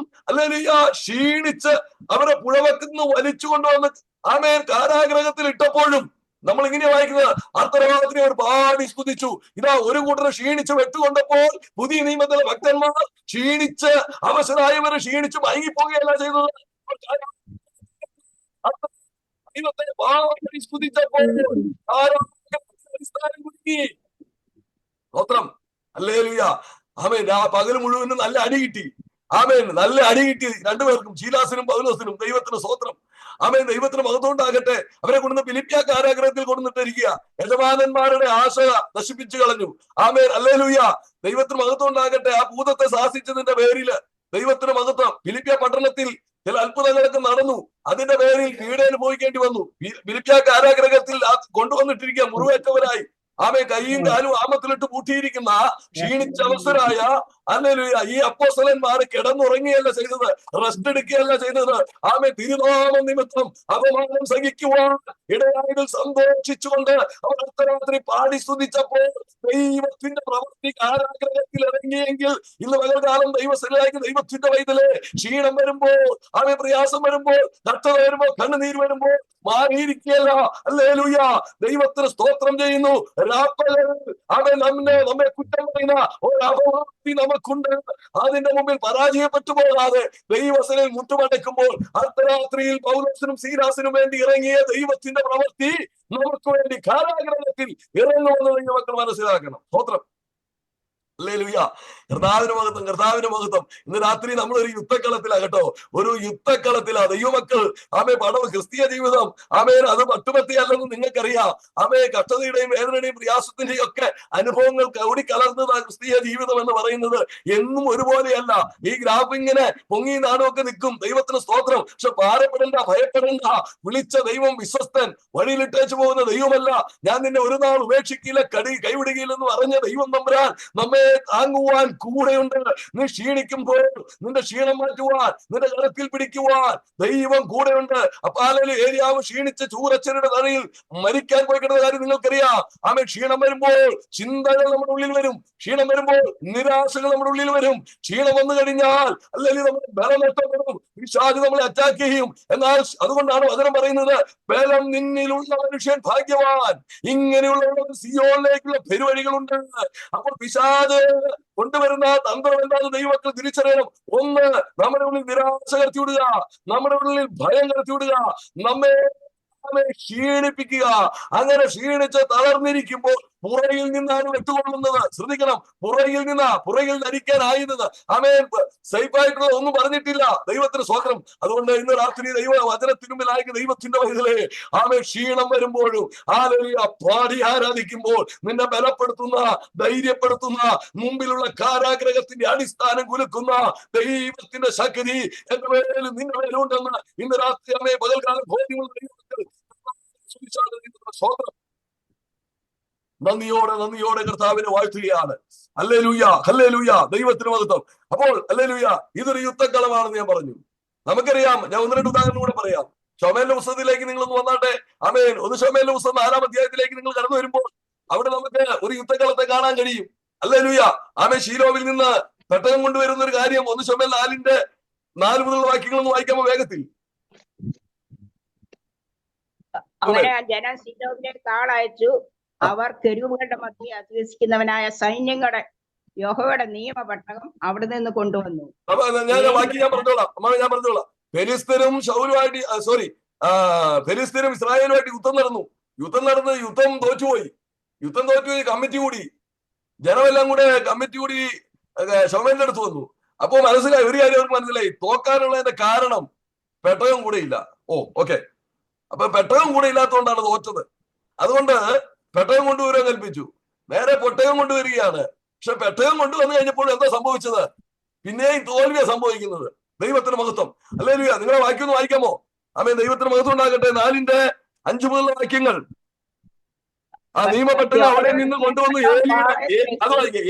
ക്ഷീണിച്ച് അവരെ പുഴവക്കുന്ന വലിച്ചു കൊണ്ടുവന്ന് കാരാഗ്രഹത്തിൽ ഇട്ടപ്പോഴും നമ്മൾ ഇങ്ങനെയാ വായിക്കുന്നത്, അർദ്ധരാത്രി അവർ പാടി സ്തുതിച്ചു. ഇതാ ഒരു കൂട്ടർ ക്ഷീണിച്ച് വെട്ടുകൊണ്ടപ്പോൾ പുതിയ നിയമത്തിലെ ഭക്തന്മാർ ക്ഷീണിച്ച് അവശരായവർ ക്ഷീണിച്ച് മയങ്ങിപ്പോവുകയല്ല ചെയ്തത്. ദൈവത്തെ പാടി സ്തുതിച്ചപ്പോൾ സ്തോത്രം, ഹല്ലേലൂയ. ആമേൻ. ആ പകൽ മുഴുവനും നല്ല അടി കിട്ടി. ആമേൻ. നല്ല അടി കിട്ടി രണ്ടുപേർക്കും, ശീലാസിനും പൗലോസിനും. ദൈവത്തിന് സ്തോത്രം. ആമേൻ. ദൈവത്തിന് മഹത്വമുണ്ടാകട്ടെ. അവരെ കൊണ്ടുവന്ന് ഫിലിപ്പിയ കാരാഗ്രഹത്തിൽ കൊണ്ടുവന്നിട്ടിരിക്കുക. യജമാനന്മാരുടെ ആശ നശിപ്പിച്ചു കളഞ്ഞു. ആമേൻ. ഹല്ലേലൂയ. ദൈവത്തിന് മഹത്വമുണ്ടാകട്ടെ. ആ ഭൂതത്തെ ശാസിച്ചതിന്റെ പേരില് ദൈവത്തിന് മഹത്വം. ഫിലിപ്പിയ പട്ടണത്തിൽ ചില അത്ഭുതങ്ങളൊക്കെ നടന്നു. അതിന്റെ പേരിൽ പീഡ അനുഭവിക്കേണ്ടി വന്നു. ഫിലിപ്പിയ കാരാഗ്രഹത്തിൽ കൊണ്ടുവന്നിട്ടിരിക്കുക മുറിവേറ്റവരായി. ആമേ. കൈയും കാലും ആമത്തിലിട്ട് പൂട്ടിയിരിക്കുന്ന ക്ഷീണിച്ച അവസരായ ഹല്ലേലൂയ ഈ അപ്പോസ്തലന്മാർ കിടന്നുറങ്ങിയല്ല ചെയ്തത്, റെസ്റ്റ് എടുക്കുകയല്ല ചെയ്തത്. ആമേ. തിരുനാമ നിമിത്തം അപമാനം സഹിക്കുവാൻ ഇടയായതിൽ സന്തോഷിച്ചുകൊണ്ട് അവർ അർദ്ധരാത്രി പാടി സ്തുതിച്ചപ്പോൾ ദൈവത്തിന്റെ പ്രവൃത്തി കാരാഗ്രഹത്തിൽ ഇറങ്ങിയെങ്കിൽ ഇന്ന് പകൽക്കാലം ദൈവസ്ഥയിലേക്ക് ദൈവത്തിന്റെ വൈതലേ ക്ഷീണം വരുമ്പോൾ, ആമേ, പ്രയാസം വരുമ്പോൾ, കഷ്ടത വരുമ്പോൾ, കണ്ണുനീര് വരുമ്പോൾ മാറിയിരിക്കുകയല്ല. ഹല്ലേലൂയ. ദൈവത്തിന് സ്തോത്രം ചെയ്യുന്നു. അവൻ നമ്മെ കുറ്റം പറയുന്ന ഒരു അപവാദി നമുക്കുണ്ട്. അതിന്റെ മുമ്പിൽ പരാജയപ്പെട്ടു പോകാതെ ദൈവസനിൽ മുട്ടുമടക്കുമ്പോൾ അർദ്ധരാത്രിയിൽ പൗലോസിനും സീലാസിനും വേണ്ടി ഇറങ്ങിയ ദൈവത്തിന്റെ പ്രവൃത്തി നമുക്ക് വേണ്ടി കാരാഗ്രഹത്തിൽ ഇറങ്ങുമെന്ന് നിങ്ങൾ മക്കൾ മനസ്സിലാക്കണം. സ്തോത്രം, ഹല്ലേലൂയ. കർത്താവിന് മഹത്വം, കർത്താവിന് മഹത്വം. ഇന്ന് രാത്രി നമ്മളൊരു യുദ്ധക്കളത്തിലാകട്ടോ, ഒരു യുദ്ധക്കളത്തിലാ ദൈവമക്കൾ. ആമേ. ക്രിസ്തീയ ജീവിതം, ആമേൻ, അത് പട്ടുപത്തിയല്ലെന്ന് നിങ്ങൾക്കറിയാം. ആമേ. കഷ്ടതയുടെയും വേദനയുടെയും പ്രയാസത്തിന്റെയും ഒക്കെ അനുഭവങ്ങൾ കൂടിക്കലർന്നതാണ് ക്രിസ്തീയ ജീവിതം എന്ന് പറയുന്നത്. എന്നും ഒരുപോലെയല്ല. ഈ ഗ്രാഫ് ഇങ്ങനെ പൊങ്ങി നാടുമൊക്കെ നിൽക്കും. ദൈവത്തിന് സ്തോത്രം. പക്ഷെ ഭാരപ്പെടേണ്ട, ഭയപ്പെടേണ്ട. വിളിച്ച ദൈവം വിശ്വസ്തൻ. വഴിയിലിട്ടേച്ചു പോകുന്ന ദൈവമല്ല. ഞാൻ നിന്നെ ഒരു നാൾ ഉപേക്ഷിക്കില്ല, കൈവിടുകയില്ലെന്ന് പറഞ്ഞ ദൈവം തമ്പുരാൻ നമ്മെ താങ്ങുവാൻ കൂടെയുണ്ട്. നീ ക്ഷീണിക്കുമ്പോൾ നിന്റെ ക്ഷീണം മാറ്റുവാൻ, നിന്റെ കരത്തിൽ പിടിക്കുവാൻ ദൈവം കൂടെയുണ്ട്. അപ്പാലയിൽ ഏരിയാവ് ക്ഷീണിച്ച ചൂരച്ചരുടെ തലയിൽ മരിക്കാൻ പോയി കിടന്ന കാര്യം നിങ്ങൾക്കറിയാം. ആമേ. ക്ഷീണം വരുമ്പോൾ ചിന്തകൾ നമ്മുടെ ഉള്ളിൽ വരും. ക്ഷീണം വരുമ്പോൾ നിരാശകൾ നമ്മുടെ ഉള്ളിൽ വരും. ക്ഷീണം വന്നു കഴിഞ്ഞാൽ അല്ലെങ്കിൽ നമ്മുടെ ബലം നഷ്ടപ്പെടും. പിശാച് നമ്മളെ അറ്റാക്ക് ചെയ്യും. എന്നാൽ അതുകൊണ്ടാണ് വചനം പറയുന്നത്, ബലം നിന്നിലുള്ള മനുഷ്യൻ ഭാഗ്യവാൻ. ഇങ്ങനെയുള്ള സിയോനിലേക്കുള്ള പെരുവഴികളുണ്ട്. അപ്പോൾ പിശാച് കൊണ്ടുവരുന്ന തന്ത്രം എന്താണെന്ന് ദൈവമക്കൾ തിരിച്ചറിയണം. ഒന്ന്, നമ്മുടെ ഉള്ളിൽ നിരാശ കടത്തിവിടുക, നമ്മുടെ ഉള്ളിൽ ഭയം കടത്തിവിടുക, നമ്മെ ക്ഷീണിപ്പിക്കുക. അങ്ങനെ ക്ഷീണിച്ച് തളർന്നിരിക്കുമ്പോൾ പുറയിൽ നിന്നാണ് വെട്ടുകൊള്ളുന്നത്. ശ്രദ്ധിക്കണം, പുറയിൽ ധരിക്കാനായിരുന്നത്. ആമേൻ. സേഫായിട്ടുള്ള ഒന്നും പറഞ്ഞിട്ടില്ല. ദൈവത്തിന് സ്തോത്രം. അതുകൊണ്ട് ഇന്ന് രാത്രി ദൈവ വചനത്തിനു മുമ്പിലായിരിക്കും ദൈവത്തിന്റെ വൈതലേ. ആമേൻ. ക്ഷീണം വരുമ്പോഴും ഹല്ലേലൂയ പാടി ആരാധിക്കുമ്പോൾ നിന്നെ ബലപ്പെടുത്തുന്ന, ധൈര്യപ്പെടുത്തുന്ന, മുമ്പിലുള്ള കാരാഗ്രഹത്തിന്റെ അടിസ്ഥാനം കുലുക്കുന്ന ദൈവത്തിന്റെ ശക്തി എന്റെ മേലും നിന്റെ മേലും ഉണ്ടെന്ന് ഇന്ന് രാത്രി അമ്മയെ പകൽക്കാലം ബോധ്യമുള്ള ദൈവത്തിൽ സ്തോത്രം. നന്ദിയോടെ കർത്താവിനെ വാഴ്ത്തുകയാണ്. Hallelujah, hallelujah. ദൈവത്തിന് മഹത്വം. അപ്പോൾ ഹല്ലേലൂയ ഇതൊരു യുദ്ധക്കളമാണെന്ന് ഞാൻ പറഞ്ഞു. നമുക്കറിയാം. ഞാൻ ഒന്ന് രണ്ട് ഉദാഹരണം കൂടെ പറയാം. ശമൂവേലിന്റെ പുസ്തകത്തിലേക്ക് നിങ്ങളൊന്ന് വന്നാട്ടെ. ആമേൻ. ഒന്ന് ശമൂവേലിന്റെ പുസ്തകം 4-ാം അധ്യായത്തിലേക്ക് നിങ്ങൾ കടന്നു വരുമ്പോൾ അവിടെ നമുക്ക് ഒരു യുദ്ധക്കളത്തെ കാണാൻ കഴിയും. ഹല്ലേലൂയ. ആമേൻ. ശീലോവിൽ നിന്ന് പെട്ടകം കൊണ്ടുവരുന്ന ഒരു കാര്യം 1 ശമൂവേൽ 4 മുതലുള്ള വാക്യങ്ങളൊന്ന് വായിക്കാമോ വേഗത്തിൽ? അങ്ങനെ ജനം ശീലോവിലേക്ക് ആളയച്ചു. അവർ കെരൂബുകളുടെ മധ്യേ അധിവസിക്കുന്നവനായ സൈന്യങ്ങളുടെ യഹോവയുടെ നിയമപെട്ടകം അവിടെ നിന്ന് കൊണ്ടുവന്നു. ഞാൻ പറഞ്ഞോളാം. ഫെലിസ്തീനും ഫെലിസ്തീനും ഇസ്രായേലുമായിട്ട് യുദ്ധം തോറ്റുപോയി. കമ്മിറ്റി കൂടി, ജനമെല്ലാം കൂടെ കമ്മിറ്റി കൂടി ശമൂവേലിന്റെ അടുത്ത് വന്നു. അപ്പൊ മനസ്സിലായി, ഒരു കാര്യം അവർക്ക് മനസ്സിലായി, തോക്കാനുള്ളതിന്റെ കാരണം പെട്ടകം കൂടെ ഇല്ല. ഓക്കെ. അപ്പൊ പെട്ടകം കൂടെ ഇല്ലാത്തതുകൊണ്ടാണ് തോറ്റത്. അതുകൊണ്ട് പെട്ടകം കൊണ്ടുവരാൻ കൽപ്പിച്ചു. നേരെ പെട്ടകം കൊണ്ടുവരികയാണ്. പക്ഷെ പെട്ടകം കൊണ്ടുവന്നു കഴിഞ്ഞപ്പോൾ എന്താ സംഭവിച്ചത്? പിന്നെയും തോൽവിയാ സംഭവിക്കുന്നത്. ദൈവത്തിന് മഹത്വം. ഹല്ലേലൂയ. നിങ്ങളെ വാക്യം ഒന്ന് വായിക്കാമോ? ആമേൻ. ദൈവത്തിന് മഹത്വം ഉണ്ടാകട്ടെ. 4-5 മുതലുള്ള വാക്യങ്ങൾ. ആ നിയമപ്പെട്ടകം അവിടെ നിന്ന് കൊണ്ടുവന്നു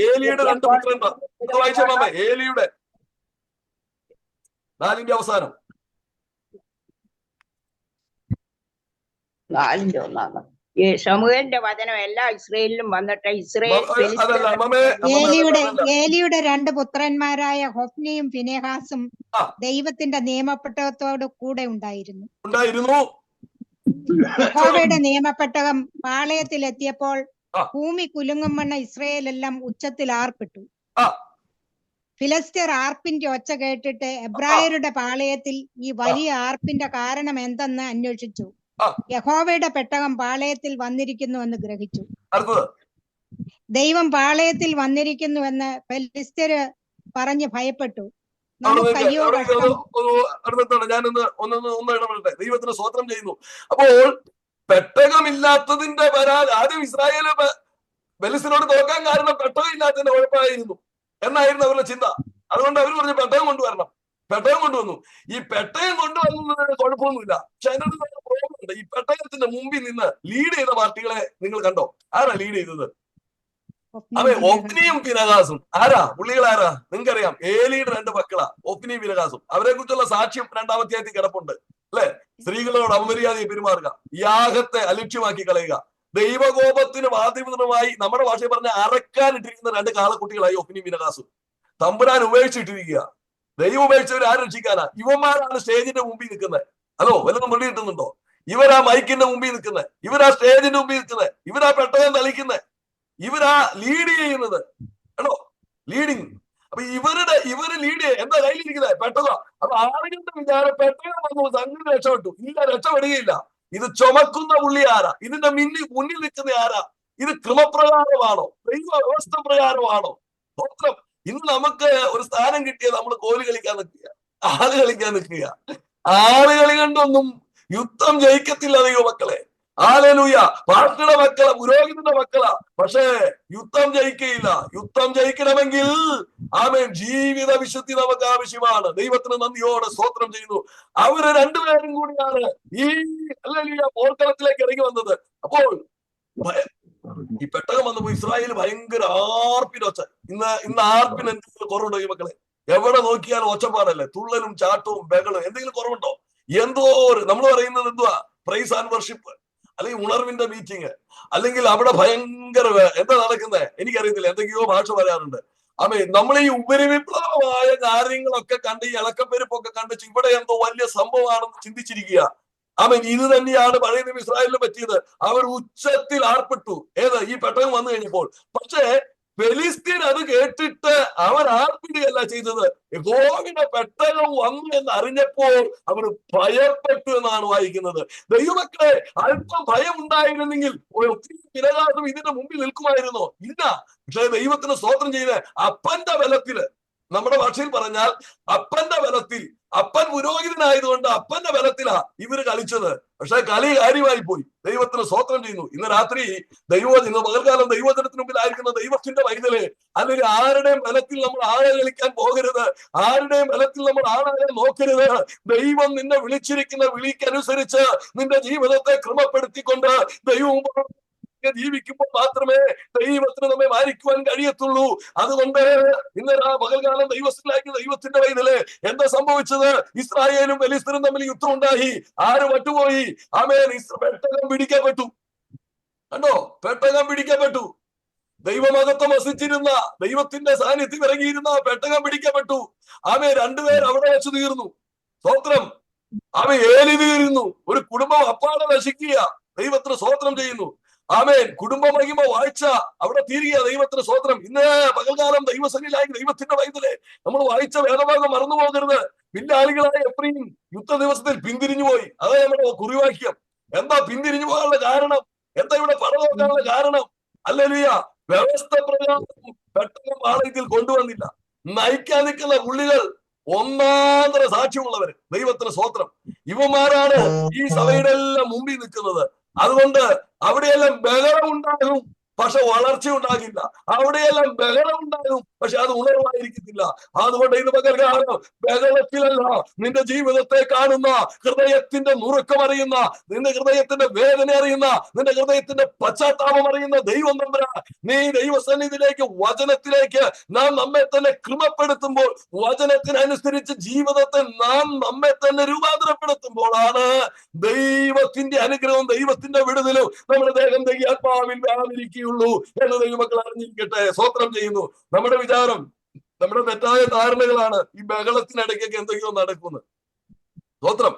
ഏലിയുടെ 2 പുത്രന്മാർ. അത് വായിച്ച മാമ. ഏലിയുടെ 4-ന്റെ അവസാനം. 4-ന്റെ 1. ശമൂവേലിന്റെ വചനം എല്ലാ ഇസ്രായേലിലും വന്നിട്ട് ഏലിയുടെ 2 പുത്രന്മാരായ ഹൊഫ്നിയും ഫിനെഹാസും ദൈവത്തിന്റെ നിയമപ്പെട്ടകത്തോട് കൂടെ ഉണ്ടായിരുന്നു. യഹോവയുടെ നിയമപ്പെട്ടകം പാളയത്തിലെത്തിയപ്പോൾ ആ. ഭൂമി കുലുങ്ങുമെന്ന ഇസ്രായേലെല്ലാം ഉച്ചത്തിൽ ആർപ്പിട്ടു. ആ. ഫിലിസ്ത്യർ ആർപ്പിന്റെ ഒച്ച കേട്ടിട്ട് എബ്രായരുടെ പാളയത്തിൽ ഈ വലിയ ആർപ്പിന്റെ കാരണം എന്തെന്ന് അന്വേഷിച്ചു. ആ. യഹോവയുടെ പെട്ടകം പാളയത്തിൽ വന്നിരിക്കുന്നുവെന്ന് ഗ്രഹിച്ചു. അടുത്തത്, ദൈവം പാളയത്തിൽ വന്നിരിക്കുന്നുവെന്ന് ഫെലിസ്ത്യര് പറഞ്ഞ് ഭയപ്പെട്ടു. അവിടെ നമുക്ക് അയ്യോ അവിടെ കഷ്ടം. അടുത്താണ് ഞാനൊന്ന് ഒന്ന് ഇടപെടട്ടെ. ദൈവത്തിന് സ്വോത്രം ചെയ്യുന്നു. അപ്പോൾ പെട്ടകമില്ലാത്തതിന്റെ ആദ്യം ഇസ്രായേല് ഫെലിസ്ത്യരോട് തോക്കാൻ കാരണം പെട്ടകം ഇല്ലാത്തതിന്റെ കുഴപ്പമായിരുന്നു എന്നായിരുന്നു അവരുടെ ചിന്ത. അതുകൊണ്ട് അവർ പറഞ്ഞു പെട്ടകം കൊണ്ടുവരണം. പെട്ടകം കൊണ്ടുവന്നു. ഈ പെട്ടകം കൊണ്ടുവന്നതിന് കുഴപ്പമൊന്നുമില്ല. പക്ഷെ അതിനകത്ത് പ്രോബ്ലം ഉണ്ട്. ഈ പെട്ടകത്തിന്റെ മുമ്പിൽ നിന്ന് ലീഡ് ചെയ്ത പാർട്ടികളെ നിങ്ങൾ കണ്ടോ? ആരാ ലീഡ് ചെയ്തത്? അതെ, ഒഫ്നിയും ഫിനഹാസും. ആരാ പുള്ളികൾ? ആരാ നിങ്ങൾക്കറിയാം? ഏലിയുടെ 2 മക്കളാ ഒഫ്നിയും ഫിനഹാസും. അവരെ കുറിച്ചുള്ള സാക്ഷ്യം 2-ാം അധ്യായത്തിൽ കിടപ്പുണ്ട് അല്ലെ? സ്ത്രീകളോട് അപമര്യാദയെ പെരുമാറുക, യാഗത്തെ അലക്ഷ്യമാക്കി കളയുക, ദൈവകോപത്തിന് വാദ്യമായി നമ്മുടെ ഭാഷയിൽ പറഞ്ഞ അറക്കാനിട്ടിരിക്കുന്ന 2 കാളക്കുട്ടികളായി ഒഫ്നിയും ഫിനഹാസും. തമ്പുരാൻ ഉപേക്ഷിച്ചിട്ടിരിക്കുക. ദൈവം ഉപേക്ഷിച്ചവർ ആര് രക്ഷിക്കാനാ? ഇവന്മാരാണ് സ്റ്റേജിന്റെ മുമ്പിൽ നിൽക്കുന്നത്. ഹലോ, വല്ലതും വെളി കിട്ടുന്നുണ്ടോ? ഇവരാ മൈക്കിന്റെ മുമ്പിൽ നിൽക്കുന്നത്, ഇവരാ സ്റ്റേജിന്റെ മുമ്പിൽ നിൽക്കുന്നത്, ഇവരാ പെട്ടകം തളിക്കുന്നത്, ഇവരാ ലീഡ് ചെയ്യുന്നത്. കേട്ടോ, ലീഡിങ്. അപ്പൊ ഇവര് ലീഡ് ചെയ്യുക. എന്താ കയ്യിലിരിക്കുന്നത്? പെട്ടകം. അപ്പൊ ആളുകളുടെ വിചാരം പെട്ടകം വന്നു സംഘം രക്ഷപ്പെട്ടു. ഇല്ല, രക്ഷപ്പെടുകയില്ല. ഇത് ചുമക്കുന്ന പുള്ളി ആരാ? ഇതിന്റെ മുന്നിൽ നിൽക്കുന്ന ആരാ? ഇത് ക്രമപ്രകാരമാണോ? ദൈവ വ്യവസ്ഥ പ്രകാരമാണോ? സ്വത്രം. ഇന്ന് നമുക്ക് ഒരു സ്ഥാനം കിട്ടിയത് നമ്മൾ കോല് കളിക്കാൻ നിൽക്കുക, ആള് കളിക്കാൻ നിൽക്കുക. ആളുകളി കണ്ടൊന്നും യുദ്ധം ജയിക്കത്തില്ല ദൈവമക്കളെ. ഹല്ലേലൂയ. പാർട്ടിയുടെ മക്കളാ, പുരോഹിതന്റെ മക്കളാ. പക്ഷേ യുദ്ധം ജയിക്കയില്ല. യുദ്ധം ജയിക്കണമെങ്കിൽ ആമേൻ ജീവിത വിശുദ്ധി നമുക്ക് ആവശ്യമാണ്. ദൈവത്തിന് നന്ദിയോടെ സ്തോത്രം ചെയ്യുന്നു. അവര് 2 പേരും കൂടിയാണ് ഈ ഹല്ലേലൂയ പോർക്കളത്തിലേക്ക് ഇറങ്ങി വന്നത്. അപ്പോൾ ഈ പെട്ടകം വന്നപ്പോ ഇസ്രായേൽ ഭയങ്കര ആർപ്പിനൊച്ച. ഇന്ന് ആർപ്പിന് എന്തെങ്കിലും കുറവുണ്ടോ ഈ മക്കളെ? എവിടെ നോക്കിയാലും ഒച്ചപ്പാടല്ലേ, തുള്ളലും ചാട്ടവും ബഹളും. എന്തെങ്കിലും കുറവുണ്ടോ? എന്തോ നമ്മൾ പറയുന്നത് എന്തുവാ? പ്രൈസ് ആൻഡ് വർഷിപ്പ്, അല്ലെങ്കിൽ ഉണർവിന്റെ മീറ്റിംഗ്, അല്ലെങ്കിൽ അവിടെ ഭയങ്കര എന്താ നടക്കുന്നത് എനിക്കറിയത്തില്ല. എന്തൊക്കെയോ ഭാഷ പറയാറുണ്ട്. നമ്മൾ ഈ ഉപരിവിപ്ലവമായ കാര്യങ്ങളൊക്കെ കണ്ട്, ഈ ഇളക്കപ്പെരുപ്പൊക്കെ കണ്ട് ഇവിടെ എന്തോ വലിയ സംഭവമാണെന്ന് ചിന്തിച്ചിരിക്കുക. ഇത് തന്നെയാണ് പഴയ നിയമ ഇസ്രായേലിന് പറ്റിയത്. അവർ ഉച്ചത്തിൽ ആർപ്പെട്ടു. ഈ പെട്ടകം വന്നു കഴിഞ്ഞപ്പോൾ. പക്ഷേ ഫെലിസ്ത്യൻ അത് കേട്ടിട്ട് അവർ ആർപ്പിടുകയല്ല ചെയ്തത്. യഹോവയുടെ പെട്ടകം വന്നു എന്ന് അറിഞ്ഞപ്പോൾ അവർ ഭയപ്പെട്ടു എന്നാണ് വായിക്കുന്നത്. ദൈവമക്കളെ, അല്പം ഭയം ഉണ്ടായിരുന്നെങ്കിൽ ഫിനഹാസും ഇതിന്റെ മുമ്പിൽ നിൽക്കുമായിരുന്നോ? ഇല്ല. പക്ഷെ ദൈവത്തിന് സ്തോത്രം ചെയ്ത് അപ്പന്റെ ബലത്തില്, നമ്മുടെ ഭാഷയിൽ പറഞ്ഞാൽ അപ്പന്റെ ബലത്തിൽ, അപ്പൻ പുരോഹിതനായതുകൊണ്ട് അപ്പന്റെ ബലത്തിലാ ഇവര് കളിച്ചത്. പക്ഷെ കളി കാര്യമായി പോയി. ദൈവത്തിന് സ്തോത്രം ചെയ്യുന്നു. ഇന്ന് രാത്രി ഇന്ന് പകൽക്കാലം ദൈവജനത്തിന് മുമ്പിലായിരിക്കുന്ന ദൈവത്തിന്റെ വൈതല്, അല്ലെങ്കിൽ ആരുടെയും ബലത്തിൽ നമ്മൾ ആളെ കളിക്കാൻ പോകരുത്. ആരുടെയും ബലത്തിൽ നമ്മൾ ആളാകാൻ നോക്കരുത്. ദൈവം നിന്നെ വിളിച്ചിരിക്കുന്ന വിളിക്കനുസരിച്ച് നിന്റെ ജീവിതത്തെ ക്രമപ്പെടുത്തിക്കൊണ്ട് ദൈവം ജീവിക്കുമ്പോൾ മാത്രമേ ദൈവത്തിന് നമ്മെ മാനിക്കുവാൻ കഴിയത്തുള്ളൂ. അതുകൊണ്ട് ഇന്നലെ പകൽക്കാലം ദൈവത്തിന്റെ വൈതല് എന്താ സംഭവിച്ചത്? ഇസ്രായേലും ഫെലിസ്ത്യരും തമ്മിൽ യുദ്ധം ഉണ്ടായി. ആര് പട്ടുപോയി? പെട്ടകം പിടിക്കപ്പെട്ടു. കണ്ടോ? പെട്ടകം പിടിക്കപ്പെട്ടു. ദൈവമഹത്വം വസിച്ചിരുന്ന, ദൈവത്തിന്റെ സാന്നിധ്യം ഇറങ്ങിയിരുന്ന പെട്ടകം പിടിക്കപ്പെട്ടു. 2 പേർ അവിടെ വെച്ച് തീർന്നു. സ്തോത്രം. ഏലി തീരുന്നു. ഒരു കുടുംബം അപ്പാടെ നശിക്കുക. ദൈവത്തിന് സ്തോത്രം ചെയ്യുന്നു. കുടുംബ മഹിമ വായിച്ച അവിടെ തീരുക. ദൈവത്തിന് സ്തോത്രം. ഇന്ന് പകൽക്കാലം ദൈവസന്നിധിയിലായി ദൈവത്തിന്റെ വൈതലെ നമ്മൾ വായിച്ച വേദഭാഗം മറന്നു പോകരുത്. പിന്നാളികളായ എഫ്രയീം യുദ്ധ ദിവസത്തിൽ പിന്തിരിഞ്ഞു പോയി. അതാ നമ്മുടെ കുറിവാക്യം. എന്താ പിന്തിരിഞ്ഞു പോകാനുള്ള കാരണം? എന്താ ഇവിടെ പടനോക്കാനുള്ള കാരണം? ഹല്ലേലൂയ. വ്യവസ്ഥ പ്രകാരം പെട്ടെന്ന് പാളയത്തിൽ കൊണ്ടുവന്നില്ല. നയിക്കാൻ നിൽക്കുന്ന പുള്ളികൾ ഒന്നാന്തര സാക്ഷ്യമുള്ളവര്. ദൈവത്തിന് സ്തോത്രം. ഇവന്മാരാണ് ഈ സഭയുടെ എല്ലാം മുമ്പിൽ നിൽക്കുന്നത്. അതുകൊണ്ട് അവിടെയെല്ലാം ബഹളം ഉണ്ടാകും, പക്ഷെ വളർച്ച ഉണ്ടാകില്ല. അവിടെയെല്ലാം ബഹളം ഉണ്ടാകും, പക്ഷെ അത് ഉണർവായിരിക്കത്തില്ല. അതുകൊണ്ട് ഇന്ന് പകൽക്കാലം ബഹളത്തിലല്ല, നിന്റെ ജീവിതത്തെ കാണുന്ന, ഹൃദയത്തിന്റെ നുറുക്കം അറിയുന്ന, നിന്റെ ഹൃദയത്തിന്റെ വേദന അറിയുന്ന, നിന്റെ ഹൃദയത്തിന്റെ പശ്ചാത്താപം അറിയുന്ന ദൈവം തമ്പുരാൻ, നീ ദൈവസന്നിധിയിലേക്ക്, വചനത്തിലേക്ക് നാം നമ്മെ തന്നെ ക്രമപ്പെടുത്തുമ്പോൾ, വചനത്തിനനുസരിച്ച് ജീവിതത്തെ നാം നമ്മെ തന്നെ രൂപാന്തരപ്പെടുത്തുമ്പോഴാണ് ദൈവത്തിന്റെ അനുഗ്രഹവും ദൈവത്തിന്റെ വിടുതലും നമ്മുടെ ദേഹം ആത്മാവിൽ വ്യാപരിക്കുകയുള്ളൂ എന്ന് ദൈവമക്കൾ അറിഞ്ഞിരിക്കട്ടെ. സ്തോത്രം ചെയ്യുന്നു. നമ്മുടെ വിചാരം, നമ്മുടെ തെറ്റായ ധാരണകളാണ് ഈ ബഹളത്തിനിടയ്ക്കൊക്കെ എന്തെങ്കിലും നടക്കുന്നത്. സ്തോത്രം.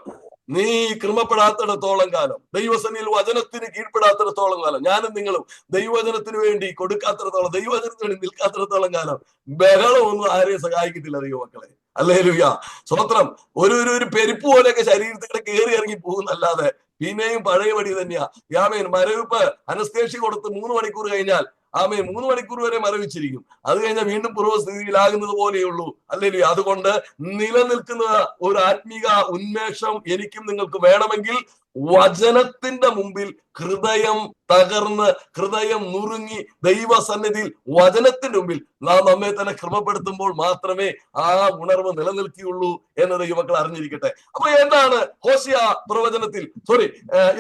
നീ ക്രമപ്പെടാത്തിടത്തോളം കാലം, ദൈവസന്നിധിയിൽ വചനത്തിന് കീഴ്പ്പെടാത്തിടത്തോളം കാലം, ഞാനും നിങ്ങളും ദൈവവചനത്തിന് വേണ്ടി കൊടുക്കാത്തിടത്തോളം, ദൈവവചനത്തിന് വേണ്ടി നിൽക്കാത്തിടത്തോളം കാലം ബഹളമൊന്നും ആരെയും സഹായിക്കത്തില്ല ദൈവമക്കളെ. ഹല്ലേലൂയ, സ്വത്രം. ഒരു പെരുപ്പ് പോലെയൊക്കെ ശരീരത്തിൽ കയറി ഇറങ്ങി പോകുന്നല്ലാതെ പിന്നെയും പഴയപടി തന്നെയാ. ആമേൻ. മരവിപ്പ് അനസ്തേഷ്യ കൊടുത്ത് 3 മണിക്കൂർ കഴിഞ്ഞാൽ, ആമേൻ, 3 മണിക്കൂർ വരെ മരവിച്ചിരിക്കും. അത് കഴിഞ്ഞാൽ വീണ്ടും പൂർവ്വസ്ഥിതിയിലാകുന്നത് പോലെയുള്ളൂ. അല്ലെങ്കിൽ അതുകൊണ്ട് നിലനിൽക്കുന്ന ഒരു ആത്മീക ഉന്മേഷം എനിക്കും നിങ്ങൾക്ക് വേണമെങ്കിൽ വചനത്തിന്റെ മുമ്പിൽ ഹൃദയം തകർന്ന്, ഹൃദയം നുറുങ്ങി ദൈവസന്നിധിയിൽ വചനത്തിന്റെ മുമ്പിൽ നാം നമ്മെ തന്നെ ക്രമപ്പെടുത്തുമ്പോൾ മാത്രമേ ആ ഉണർവ് നിലനിൽക്കുകയുള്ളൂ എന്ന് ദൈവമക്കൾ അറിഞ്ഞിരിക്കട്ടെ. അപ്പൊ എന്താണ് ഹോശിയ പ്രവചനത്തിൽ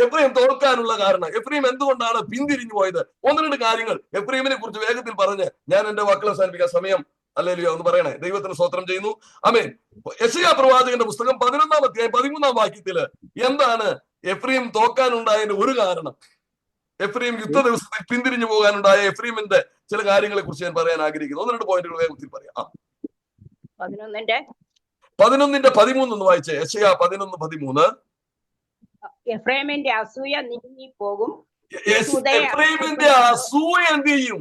എഫ്രൈം തോൽക്കാനുള്ള കാരണം? എഫ്രൈം എന്തുകൊണ്ടാണ് പിന്തിരിഞ്ഞു പോയത്? 1-2 കാര്യങ്ങൾ എഫ്രൈമിനെ കുറിച്ച് വേഗത്തിൽ പറഞ്ഞ് ഞാൻ എന്റെ വാക്കുകൾ അവസാനിപ്പിക്കാൻ സമയം ഹല്ലേലൂയ ഒന്ന് പറയണേ. ദൈവത്തിന് സ്തോത്രം ചെയ്യുന്നു. ആമേൻ. യെശയ്യാ പ്രവാചകന്റെ പുസ്തകം 11-ാം അധ്യായം 13-ാം വാക്യത്തില് എന്താണ് എഫ്രൈം തോക്കാനുണ്ടായതിന്റെ ഒരു കാരണം? എഫ്രൈം യുദ്ധ ദിവസത്തിൽ പിന്തിരിഞ്ഞു പോകാനുണ്ടായ എഫ്രൈമിന്റെ ചില കാര്യങ്ങളെ കുറിച്ച് ഞാൻ പറയാൻ ആഗ്രഹിക്കുന്നു. 1-2 പോയിന്റുകൾ വേഗത്തിൽ പറയാം. 11-ന്റെ 13 ഒന്ന് വായിച്ചേ. യെശയ്യാ 11:13. എഫ്രൈമിന്റെ അസൂയ നീങ്ങിപ്പോകും. എഫ്രൈമിന്റെ അസൂയ എന്ത് ചെയ്യും?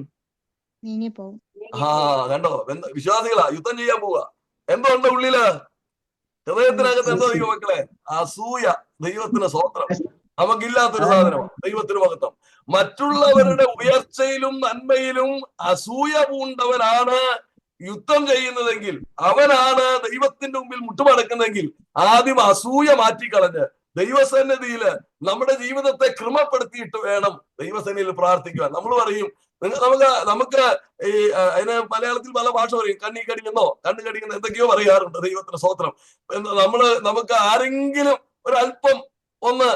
കണ്ടോ, വിശ്വാസികളാ യുദ്ധം ചെയ്യാൻ പോവുക. എന്തുണ്ട് ഉള്ളില്? ഹൃദയത്തിനകത്ത് എന്തോ ദൈവമക്കളെ? അസൂയ. ദൈവത്തിന് സ്തോത്രം. നമുക്കില്ലാത്തൊരു സാധനമാണ്. ദൈവത്തിന് മഹത്വം. മറ്റുള്ളവരുടെ ഉയർച്ചയിലും നന്മയിലും അസൂയ പൂണ്ടവനാണ് യുദ്ധം ചെയ്യുന്നതെങ്കിൽ, അവനാണ് ദൈവത്തിന്റെ മുമ്പിൽ മുട്ടുമടക്കുന്നതെങ്കിൽ, ആദ്യം അസൂയ മാറ്റിക്കളഞ്ഞ് ദൈവസന്നിധിയില് നമ്മുടെ ജീവിതത്തെ ക്രമപ്പെടുത്തിയിട്ട് വേണം ദൈവസന്നിധിയിൽ പ്രാർത്ഥിക്കുവാൻ. നമ്മൾ പറയും, നമുക്ക് ഈ അതിന് മലയാളത്തിൽ പല ഭാഷ പറയും, കണ്ണി കടിക്കുന്നോ കണ്ണു കടിക്കുന്നോ എന്തൊക്കെയോ പറയാറുണ്ട്. ദൈവത്തിന് സ്തോത്രം. നമുക്ക് ആരെങ്കിലും ഒരല്പം ഒന്ന്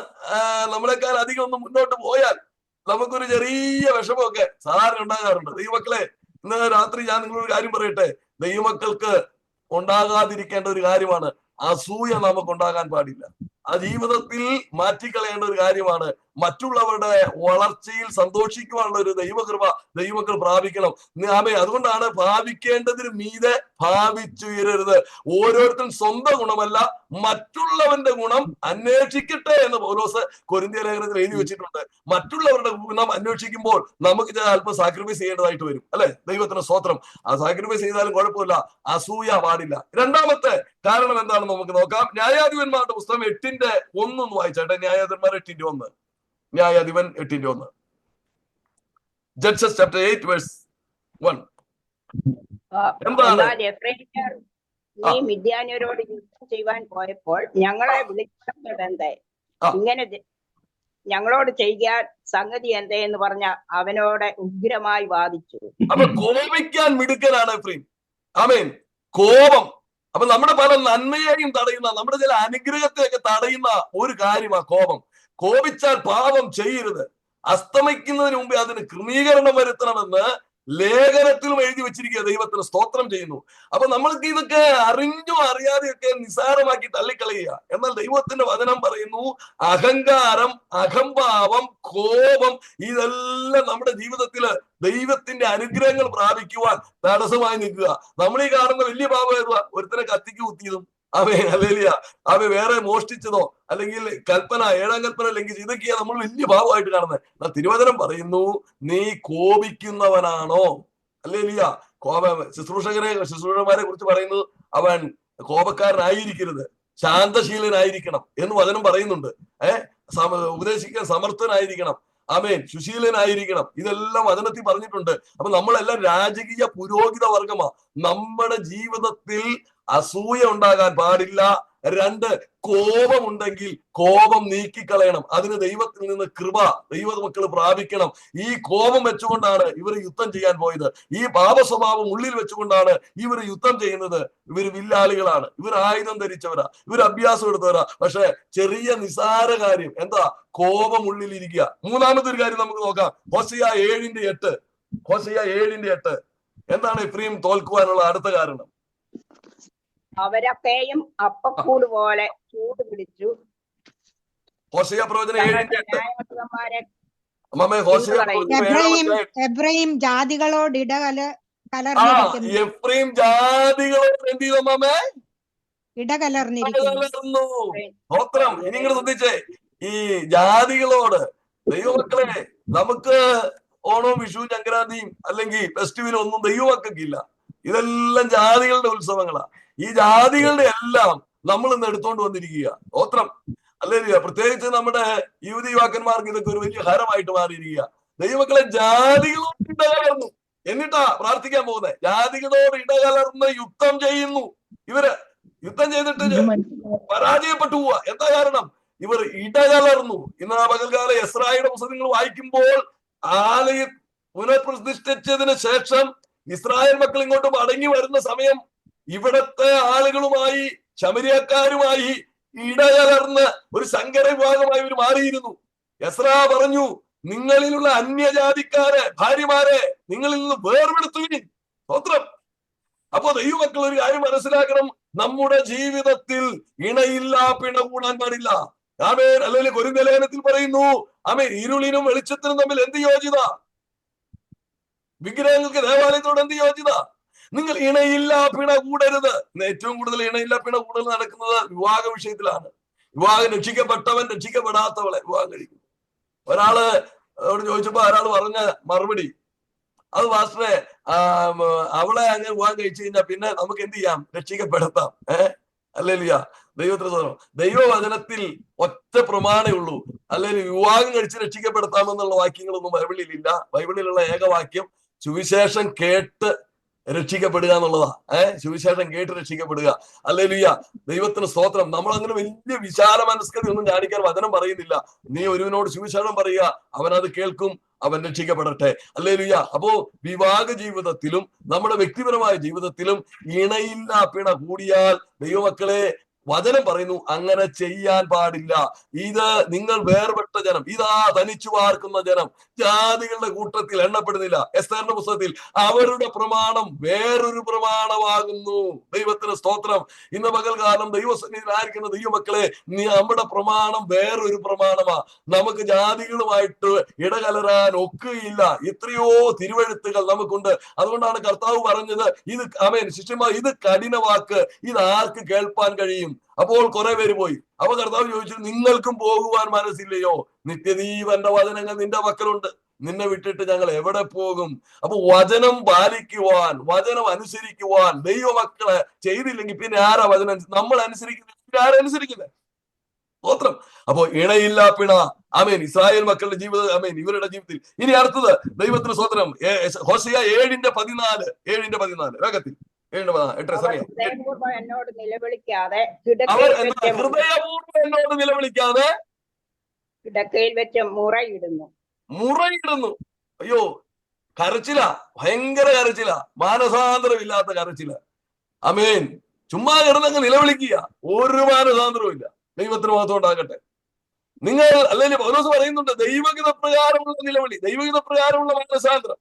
നമ്മളെക്കാൾ അധികം ഒന്ന് മുന്നോട്ട് പോയാൽ നമുക്കൊരു ചെറിയ വിഷമമൊക്കെ സാധാരണ ഉണ്ടാകാറുണ്ട്. ദൈവമക്കളെ, ഇന്ന് രാത്രി ഞാൻ നിങ്ങളൊരു കാര്യം പറയട്ടെ. ദൈവമക്കൾക്ക് ഉണ്ടാകാതിരിക്കേണ്ട ഒരു കാര്യമാണ് അസൂയ. നമുക്ക് ഉണ്ടാകാൻ പാടില്ല. ആ ജീവിതത്തിൽ മാറ്റിക്കളയേണ്ട ഒരു കാര്യമാണ്. മറ്റുള്ളവരുടെ വളർച്ചയിൽ സന്തോഷിക്കുവാനുള്ള ഒരു ദൈവകൃപ ദൈവമക്കൾ പ്രാപിക്കണം. അതുകൊണ്ടാണ് ഭാവിക്കേണ്ടതിന് മീതെ ഭാവിച്ചുയരരുത്. ഓരോരുത്തരും സ്വന്തം ഗുണമല്ല മറ്റുള്ളവന്റെ ഗുണം അന്വേഷിക്കട്ടെ എന്ന് പൗലോസ് കൊരിന്ത്യ ലേഖനത്തിൽ എഴുതി വെച്ചിട്ടുണ്ട്. മറ്റുള്ളവരുടെ ഗുണം അന്വേഷിക്കുമ്പോൾ നമുക്ക് അല്പം സാക്രിഫൈസ് ചെയ്യേണ്ടതായിട്ട് വരും, അല്ലെ? ദൈവത്തിന് സ്തോത്രം. ആ സാക്രിഫൈസ് ചെയ്താലും കുഴപ്പമില്ല, അസൂയ പാടില്ല. രണ്ടാമത്തെ കാരണം എന്താണെന്ന് നമുക്ക് നോക്കാം. ന്യായാധിപന്മാരുടെ പുസ്തകം 8:1 വായിച്ചാട്ടെ. ന്യായാധിപന്മാർ 8:1. ന്യായാധിപൻ 8:1. Judges chapter 8:1. എന്താണ്? നീ മിദ്യാന്യരോട് യുദ്ധം ചെയ്യുവാൻ പോയപ്പോൾ ഞങ്ങളെ വിളിച്ചതെന്തേ? ഇങ്ങനെ ഞങ്ങളോട് ചെയ്യാൻ സംഗതി എന്തേ എന്ന് പറഞ്ഞ അവനോട് ഉഗ്രമായി വാദിച്ചു. അപ്പൊ കോപിക്കാൻ മിടുക്കനാണ് എഫ്രൈം. ആമേൻ. കോപം. അപ്പൊ നമ്മുടെ പല നന്മയെയും തടയുന്ന, നമ്മുടെ ചില അനുഗ്രഹത്തെയൊക്കെ തടയുന്ന ഒരു കാര്യമാണ് കോപം. കോപിച്ചാൽ പാപം ചെയ്യരുത്. അസ്തമിക്കുന്നതിന് മുമ്പേ അതിന് ക്രമീകരണം വരുത്തണമെന്ന് ലേഖനത്തിലും എഴുതി വെച്ചിരിക്കുക. ദൈവത്തിന് സ്തോത്രം ചെയ്യുന്നു. അപ്പൊ നമ്മൾക്ക് ഇതൊക്കെ അറിഞ്ഞോ അറിയാതെയൊക്കെ നിസ്സാരമാക്കി തള്ളിക്കളയുക. എന്നാൽ ദൈവത്തിന്റെ വചനം പറയുന്നു, അഹങ്കാരം, അഹംഭാവം, കോപം ഇതെല്ലാം നമ്മുടെ ജീവിതത്തില് ദൈവത്തിന്റെ അനുഗ്രഹങ്ങൾ പ്രാപിക്കുവാൻ തടസ്സമായി നിൽക്കുക. നമ്മൾ ഈ കാണുന്ന വലിയ പാപം ഏതുവാ? ഒരുത്തനെ കത്തിക്ക് കുത്തിയതും, അവൻ വേറെ മോഷ്ടിച്ചതോ അല്ലെങ്കിൽ കൽപ്പന 7-ാം കൽപ്പന ലംഘിച്ച്, ഇതൊക്കെയാ നമ്മൾ വലിയ ഭാവമായിട്ട് കാണുന്നത്. തിരുവചനം പറയുന്നു, നീ കോപിക്കുന്നവനാണോ? ഹല്ലേലൂയ. ശുശ്രൂഷകന്മാരെ കുറിച്ച് പറയുന്നത് അവൻ കോപക്കാരനായിരിക്കരുത്, ശാന്തശീലനായിരിക്കണം എന്ന് വചനം പറയുന്നുണ്ട്. ഉപദേശിക്കാൻ സമർത്ഥനായിരിക്കണം. ആമേൻ. സുശീലനായിരിക്കണം. ഇതെല്ലാം വചനത്തിൽ പറഞ്ഞിട്ടുണ്ട്. അപ്പൊ നമ്മളെല്ലാം രാജകീയ പുരോഹിത വർഗമാ. നമ്മുടെ ജീവിതത്തിൽ അസൂയ ഉണ്ടാകാൻ പാടില്ല. 2, കോപമുണ്ടെങ്കിൽ കോപം നീക്കിക്കളയണം. അതിന് ദൈവത്തിൽ നിന്ന് കൃപ ദൈവമക്കൾ പ്രാപിക്കണം. ഈ കോപം വെച്ചുകൊണ്ടാണ് ഇവർ യുദ്ധം ചെയ്യാൻ പോയത്. ഈ പാപ സ്വഭാവം ഉള്ളിൽ വെച്ചുകൊണ്ടാണ് ഇവർ യുദ്ധം ചെയ്യുന്നത്. ഇവർ വില്ലാളികളാണ്, ഇവർ ആയുധം ധരിച്ചവരാ, ഇവർ അഭ്യാസം എടുത്തവരാ. പക്ഷെ ചെറിയ നിസാര കാര്യം എന്താ? കോപം ഉള്ളിലിരിക്കുക. മൂന്നാമതൊരു കാര്യം നമുക്ക് നോക്കാം. ഹോശയ്യ 7:8. ഹോശയ്യ 7:8. എന്താണ് എഫ്രൈം തോൽക്കുവാനുള്ള അടുത്ത കാരണം? അവരൊക്കെയും അപ്പക്കൂട് പോലെ ചൂട് പിടിച്ചു. ഹോശയ്യ പ്രവചനം 7:8. എഫ്രൈം ജാതികളോട് എഫ്രൈം ജാതികളോട് എന്ത് ചെയ്തു അമ്മാമേ? ഇടകലർന്നിരിക്കുന്നു. സ്തോത്രം. ഇനി ഇങ്ങനെ ശ്രദ്ധിച്ചേ, ഈ ജാതികളോട് ദൈവമക്കളെ, നമുക്ക് ഓണവും വിഷുവും സംക്രാന്തിയും അല്ലെങ്കിൽ ഫെസ്റ്റിവലും ഒന്നും ദൈവമക്കൾക്കില്ല. ഇതെല്ലാം ജാതികളുടെ ഉത്സവങ്ങളാ. ഈ ജാതികളുടെ എല്ലാം നമ്മൾ ഇന്ന് എടുത്തോണ്ട് വന്നിരിക്കുക. സ്തോത്രം. അല്ലേ? പ്രത്യേകിച്ച് നമ്മുടെ യുവതി യുവാക്കന്മാർക്ക് ഇതൊക്കെ ഒരു വലിയ ഹരമായിട്ട് മാറിയിരിക്കുക. ദൈവമക്കളെ, ജാതികളോട് ഇടകലർന്നു. എന്നിട്ടാ പ്രാർത്ഥിക്കാൻ പോകുന്നത്. ജാതികളോട് ഇടകലർന്ന് യുദ്ധം ചെയ്യുന്നു. ഇവര് യുദ്ധം ചെയ്തിട്ട് പരാജയപ്പെട്ടു പോവുക. എന്താ കാരണം? ഇവർ ഇടകലർന്നു. ഇന്ന് ആ പകൽക്കാല എസ്രായുടെ പുസ്തകങ്ങൾ വായിക്കുമ്പോൾ, ആലയം പുനഃപ്രതിഷ്ഠിച്ചതിന് ശേഷം ഇസ്രായേൽ മക്കൾ ഇങ്ങോട്ട് മടങ്ങി വരുന്ന സമയം ഇവിടത്തെ ആളുകളുമായി, ശമരിയക്കാരുമായി ഇടകലർന്ന് ഒരു സങ്കര വിഭാഗമായി ഇവർ മാറിയിരുന്നു. എസ്രാ പറഞ്ഞു, നിങ്ങളിലുള്ള അന്യജാതിക്കാരെ ഭാര്യമാരെ നിങ്ങളിൽ നിന്ന് വേർപെടുത്തുവിൻ. സ്തോത്രം. അപ്പോ ദൈവമക്കൾ ഒരു കാര്യം മനസ്സിലാക്കണം, നമ്മുടെ ജീവിതത്തിൽ ഇണയില്ല, പിണ കൂടാൻ പാടില്ല. ആമേൻ. അല്ലെങ്കിൽ കൊരിന്ത്യർ ലേഖനത്തിൽ പറയുന്നു, ആമേൻ, ഇരുളിനും വെളിച്ചത്തിനും തമ്മിൽ എന്ത് യോജിത? വിഗ്രഹങ്ങൾക്ക് ദേവാലയത്തോട് എന്ത് യോജിത? നിങ്ങൾ ഇണയില്ല, പിണ കൂടരുത്. ഏറ്റവും കൂടുതൽ ഇണയില്ല, പിണ കൂടൽ നടക്കുന്നത് വിവാഹ വിഷയത്തിലാണ്. വിവാഹം രക്ഷിക്കപ്പെട്ടവൻ രക്ഷിക്കപ്പെടാത്തവളെ വിവാഹം കഴിക്കുന്നു. ഒരാള് ചോദിച്ചപ്പോ ഒരാൾ പറഞ്ഞ മറുപടി, അത് മാസ്റ്ററെ, അവളെ അങ്ങ് വിവാഹം കഴിച്ചു കഴിഞ്ഞാൽ പിന്നെ നമുക്ക് എന്ത് ചെയ്യാം? രക്ഷിക്കപ്പെടുത്താം. അല്ലേലുയാ. ദൈവത്തിന് സ്വന്തം. ദൈവവചനത്തിൽ ഒറ്റ പ്രമാണേ ഉള്ളൂ. അല്ലെങ്കിൽ വിവാഹം കഴിച്ച് രക്ഷിക്കപ്പെടുത്താമെന്നുള്ള വാക്യങ്ങളൊന്നും ബൈബിളിലില്ല. ബൈബിളിലുള്ള ഏകവാക്യം സുവിശേഷം കേട്ട് രക്ഷിക്കപ്പെടുക എന്നുള്ളതാ. സുവിശേഷം കേട്ട് രക്ഷിക്കപ്പെടുക. ഹല്ലേലൂയ. ദൈവത്തിന് സ്തോത്രം. നമ്മൾ അങ്ങനെ വലിയ വിശാല മനസ്കത ഒന്നും കാണിക്കാൻ വചനം പറയുന്നില്ല. നീ ഒരുവനോട് സുവിശേഷം പറയുക, അവനത് കേൾക്കും, അവൻ രക്ഷിക്കപ്പെടട്ടെ. ഹല്ലേലൂയ. അപ്പോ വിവാഹ ജീവിതത്തിലും നമ്മുടെ വ്യക്തിപരമായ ജീവിതത്തിലും ഇണയില്ല, പിണ കൂടിയാൽ ദൈവമക്കളെ, വചനം പറയുന്നു അങ്ങനെ ചെയ്യാൻ പാടില്ല. ഇത് നിങ്ങൾ വേർപെട്ട ജനം, ഇതാ തനിച്ചു പാർക്കുന്ന ജനം, ജാതികളുടെ കൂട്ടത്തിൽ എണ്ണപ്പെടുന്നില്ല. എസ്തേറിന്റെ പുസ്തകത്തിൽ അവരുടെ പ്രമാണം വേറൊരു പ്രമാണമാകുന്നു. ദൈവത്തിന് സ്തോത്രം. ഇന്ന് പകൽക്കാലം ദൈവസന്നിധിയിലായിരിക്കുന്ന ദൈവമക്കളെ, നമ്മുടെ പ്രമാണം വേറൊരു പ്രമാണമാ. നമുക്ക് ജാതികളുമായിട്ട് ഇടകലരാൻ ഒക്കുകയില്ല. എത്രയോ തിരുവെഴുത്തുകൾ നമുക്കുണ്ട്. അതുകൊണ്ടാണ് കർത്താവ് പറഞ്ഞത്, ഇത് ആമേൻ ശിഷ്യന്മാർ, ഇത് കഠിന വാക്ക്, ഇത് ആർക്ക് കേൾപ്പാൻ കഴിയും? അപ്പോൾ കുറെ പേര് പോയി. അപ്പൊ കർത്താവ് ചോദിച്ചു, നിങ്ങൾക്കും പോകുവാൻ മനസ്സില്ലയോ? നിത്യജീവന്റെ വചനങ്ങൾ നിന്റെ മക്കളുണ്ട്, നിന്നെ വിട്ടിട്ട് ഞങ്ങൾ എവിടെ പോകും? അപ്പൊ വചനം പാലിക്കുവാൻ, വചനം അനുസരിക്കുവാൻ ദൈവമക്കളെ ചെയ്തില്ലെങ്കിൽ പിന്നെ ആരാ വചനം? നമ്മൾ അനുസരിക്കുന്നത്, ആരനുസരിക്കുന്നത്? സ്തോത്രം. അപ്പോ ഇണയില്ല, പിണ. ആമേൻ. ഇസ്രായേൽ മക്കളുടെ ജീവിതം, ആമേൻ, ഇവരുടെ ജീവിതത്തിൽ. ഇനി അടുത്തത് ദൈവത്തിന് സ്തോത്രം. ഹോശേയ 7:14 വേഗത്തിൽ. 7:8 സമയം. എന്നോട് നിലവിളിക്കാതെ, അവർ ഹൃദയപൂർവ്വം എന്നോട് നിലവിളിക്കാതെ കിടക്കയിൽ വെച്ച് മുറയിടുന്നു. അയ്യോ, കരച്ചില, ഭയങ്കര കരച്ചില, മാനസാന്തരമില്ലാത്ത കരച്ചില. ആമേൻ. ചുമ്മാ കിടന്നങ്ങ് നിലവിളിക്കുക, ഒരു മാനസാന്തരവും ഇല്ല. ദൈവത്തിന് മഹത്വം ഉണ്ടാകട്ടെ. നിങ്ങൾ അല്ലെങ്കിൽ പൗലോസ് പറയുന്നുണ്ട്, ദൈവഗീത പ്രകാരമുള്ള നിലവിളി, ദൈവഗീത പ്രകാരമുള്ള മാനസാന്തരം.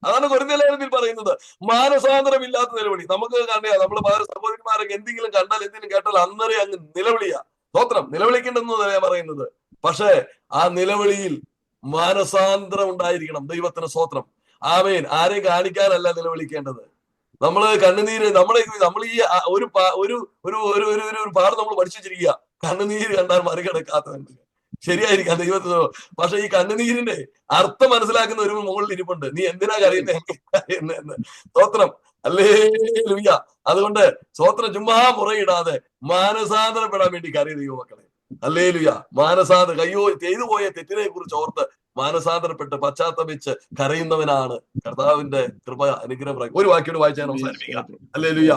അതാണ് കൊരിന്ത്യർ ലേഖനത്തിൽ പറയുന്നത്, മാനസാന്തരമില്ലാത്ത നിലവിളി. നമുക്ക് കണ്ടിയാ, നമ്മള് സഹോദരന്മാരൊക്കെ എന്തെങ്കിലും കണ്ടാൽ, എന്തെങ്കിലും കേട്ടാൽ അന്നേരം അങ്ങ് നിലവിളിയാ. സ്തോത്രം. നിലവിളിക്കേണ്ടെന്ന് പറയുന്നത്. പക്ഷേ ആ നിലവിളിയിൽ മാനസാന്തരം ഉണ്ടായിരിക്കണം. ദൈവത്തിന് സ്തോത്രം. ആമേൻ. ആരെയും കാണിക്കാനല്ല നിലവിളിക്കേണ്ടത്. നമ്മള് കണ്ണുനീര്, നമ്മൾ ഈ ഒരു പാഠം നമ്മൾ പഠിച്ചു വെച്ചിരിക്കുക, കണ്ണുനീര് കണ്ടാൽ മറികടക്കാത്തതുണ്ട്. ശരിയായിരിക്കാം ദൈവത്തിന്. പക്ഷെ ഈ കണ്ണുനീരിന്റെ അർത്ഥം മനസ്സിലാക്കുന്ന ഒരു മുകളിൽ ഇരിപ്പുണ്ട്. നീ എന്തിനാ കരയുന്നത്? സ്തോത്രം. ഹല്ലേലൂയ. അതുകൊണ്ട് സ്തോത്രം. ചുമ്മാ മുറയിടാതെ മാനസാന്തരപ്പെടാൻ വേണ്ടി കരയ ദൈവമക്കളെ. ഹല്ലേലൂയ. മാനസാന്തരം, ചെയ്തു പോയ തെറ്റിനെ കുറിച്ച് ഓർത്ത് മാനസാന്തരപ്പെട്ട് പശ്ചാത്തപിച്ച് കരയുന്നവനാണ് കർത്താവിന്റെ കൃപ, അനുഗ്രഹം. ഒരു വാക്യോട് വായിച്ചാൽ അവസാനിപ്പിക്കാം. ഹല്ലേലൂയ.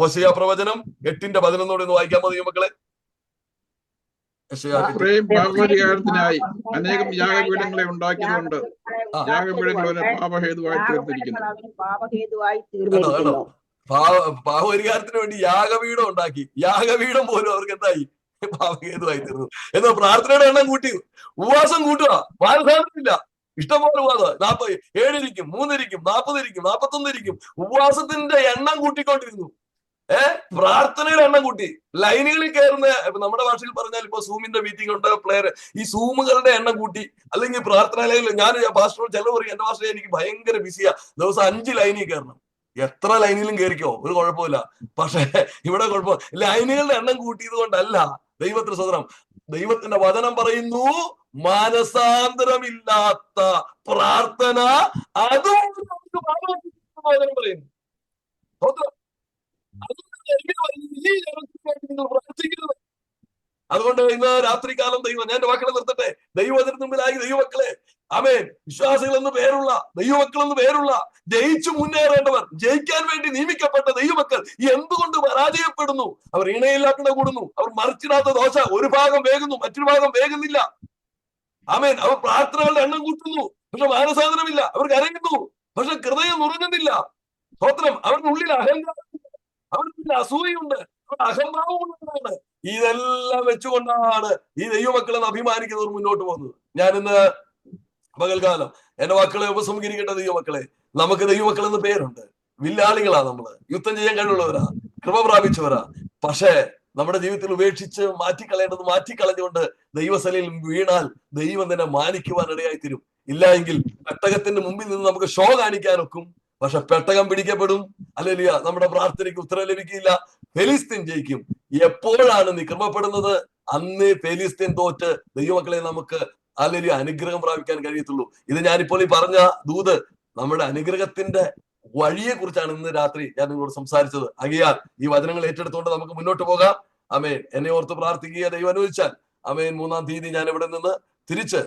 ഹോശേയ പ്രവചനം 8:11 വായിക്കാമോ ദൈവമക്കളെ? പാപപരിഹാരത്തിനായി അനേകം യാഗപീഠങ്ങളെ ഉണ്ടാക്കിയതുകൊണ്ട് യാഗപീഠങ്ങൾ പാപഹേതുവായി തീർന്നിരിക്കുന്നു. പാപപരിഹാരത്തിന് വേണ്ടി യാഗപീഠം ഉണ്ടാക്കി. യാഗപീഠം പോലും അവർക്ക് എന്തായി? പാപഹേതുവായി തീർന്നു. എന്നോ പ്രാർത്ഥനയുടെ എണ്ണം കൂട്ടി, ഉപവാസം കൂട്ടുക, മാനസാന്തരമില്ല. ഇഷ്ടംപോലെ ഉപവാസം. 7 ഇരിക്കും, 3 ഇരിക്കും, 40 ഇരിക്കും, 41 ഇരിക്കും. ഉപവാസത്തിന്റെ എണ്ണം കൂട്ടിക്കൊണ്ടിരുന്നു. പ്രാർത്ഥനയുടെ എണ്ണം കൂട്ടി. ലൈനുകളിൽ കയറുന്ന, നമ്മുടെ ഭാഷയിൽ പറഞ്ഞാൽ ഇപ്പൊ സൂമിന്റെ മീറ്റിംഗ് ഉണ്ട്, പ്ലെയർ, ഈ സൂമുകളുടെ എണ്ണം കൂട്ടി. അല്ലെങ്കിൽ പ്രാർത്ഥന ലൈനിൽ, ഞാൻ പാസ്റ്റർ ചില പറയും, എന്റെ ഭാഷയിൽ എനിക്ക് ഭയങ്കര ബിസിയാ, ദിവസം 5 ലൈനിൽ കയറണം. എത്ര ലൈനിലും കയറിക്കോ, ഒരു കുഴപ്പമില്ല. പക്ഷെ ഇവിടെ കുഴപ്പം, ലൈനുകളുടെ എണ്ണം കൂട്ടിയത് കൊണ്ടല്ല. ദൈവത്തിന് സ്വതന്ത്രം. ദൈവത്തിന്റെ വചനം പറയുന്നു, മാനസാന്തരമില്ലാത്ത പ്രാർത്ഥന അതും വചനം പറയുന്നു. നിങ്ങൾ പ്രാർത്ഥിക്കരുത്. അതുകൊണ്ട് ഇന്ന് രാത്രികാലം ദൈവം, ഞാൻ എന്റെ വാക്കുകളെ നിർത്തട്ടെ, ദൈവത്തിന് മുമ്പിലായി ദൈവമക്കളെ, ആമേൻ, വിശ്വാസികൾ എന്ന് പേരുള്ള, ദൈവമക്കൾ എന്ന് പേരുള്ള, ജയിച്ചു മുന്നേറേണ്ടവർ, ജയിക്കാൻ വേണ്ടി നിയമിക്കപ്പെട്ട ദൈവമക്കൾ എന്തുകൊണ്ട് പരാജയപ്പെടുന്നു? അവർ ഇണയില്ലാത്ത കൂടുന്നു, അവർ മറിച്ചിടാത്ത ദോശ ഒരു ഭാഗം വേകുന്നു, മറ്റൊരു ഭാഗം വേകുന്നില്ല. ആമേൻ. അവർ പ്രാർത്ഥനകളുടെ എണ്ണം കൂട്ടുന്നു, പക്ഷെ മാനസാന്തരമില്ല. അവർ കരയുന്നു, പക്ഷെ ഹൃദയം നുറുങ്ങുന്നില്ല. സ്തോത്രം. അവരുടെ ഉള്ളിൽ അഹങ്കാരം, അവരുടെ അസൂയുണ്ട്, അഹംഭാവമുള്ളതാണ്. ഇതെല്ലാം വെച്ചുകൊണ്ടാണ് ഈ ദൈവമക്കളെന്ന് അഭിമാനിക്കുന്നവർ മുന്നോട്ട് പോകുന്നത്. ഞാൻ ഇന്ന് പകൽക്കാലം എന്റെ മക്കളെ ഉപസംഹരിക്കട്ടെ. ദൈവമക്കളെ, നമുക്ക് ദൈവമക്കൾ എന്ന് പേരുണ്ട്. വില്ലാളികളാ, നമ്മള് യുദ്ധം ചെയ്യാൻ കഴിവുള്ളവരാ, കൃപ പ്രാപിച്ചവരാ. പക്ഷേ നമ്മുടെ ജീവിതത്തിൽ ഉപേക്ഷിച്ച് മാറ്റിക്കളയേണ്ടത് മാറ്റിക്കളഞ്ഞുകൊണ്ട് ദൈവസലയിൽ വീണാൽ ദൈവം തന്നെ മാനിക്കുവാൻ ഇടയായി തീരും. ഇല്ല എങ്കിൽ പെട്ടകത്തിന്റെ മുമ്പിൽ നിന്ന് നമുക്ക് ഷോ കാണിക്കാനൊക്കും, പക്ഷെ പെട്ടകം പിടിക്കപ്പെടും. അല്ലേലിയ, നമ്മുടെ പ്രാർത്ഥനയ്ക്ക് ഉത്തരം ലഭിക്കില്ല. ഫെലിസ്തീൻ ജയിക്കും. എപ്പോഴാണ് നീ കൃപപ്പെടുന്നത്? അന്ന് ഫെലിസ്തീൻ തോറ്റ് ദൈവമക്കളെ നമുക്ക് അല്ലേലിയ അനുഗ്രഹം പ്രാപിക്കാൻ കഴിയത്തുള്ളൂ. ഇത് ഞാനിപ്പോൾ ഈ പറഞ്ഞ ദൂത് നമ്മുടെ അനുഗ്രഹത്തിന്റെ വഴിയെ കുറിച്ചാണ് ഇന്ന് രാത്രി ഞാൻ നിങ്ങളോട് സംസാരിച്ചത്. ആകയാൽ ഈ വചനങ്ങൾ ഏറ്റെടുത്തുകൊണ്ട് നമുക്ക് മുന്നോട്ട് പോകാം. ആമേൻ. എന്നെ ഓർത്ത് പ്രാർത്ഥിക്കുക, ദൈവം അനുവദിച്ചാൽ. ആമേൻ. 3-ാം തീയതി ഞാൻ ഇവിടെ നിന്ന് തിരിച്ച്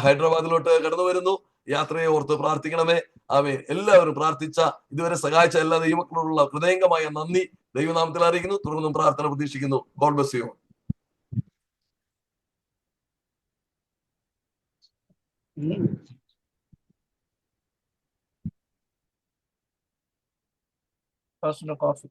ഹൈദരാബാദിലോട്ട് കടന്നു വരുന്നു. യാത്രയെ ഓർത്ത് പ്രാർത്ഥിക്കണമേ. ആമേൻ. എല്ലാവരും പ്രാർത്ഥിച്ച, ഇതുവരെ സഹായിച്ച എല്ലാ ദൈവമക്കളോടുള്ള ഹൃദയംഗമായ നന്ദി ദൈവനാമത്തിൽ അറിയിക്കുന്നു. തുടർന്നും പ്രാർത്ഥന പ്രതീക്ഷിക്കുന്നു. God bless you. Personal coffee.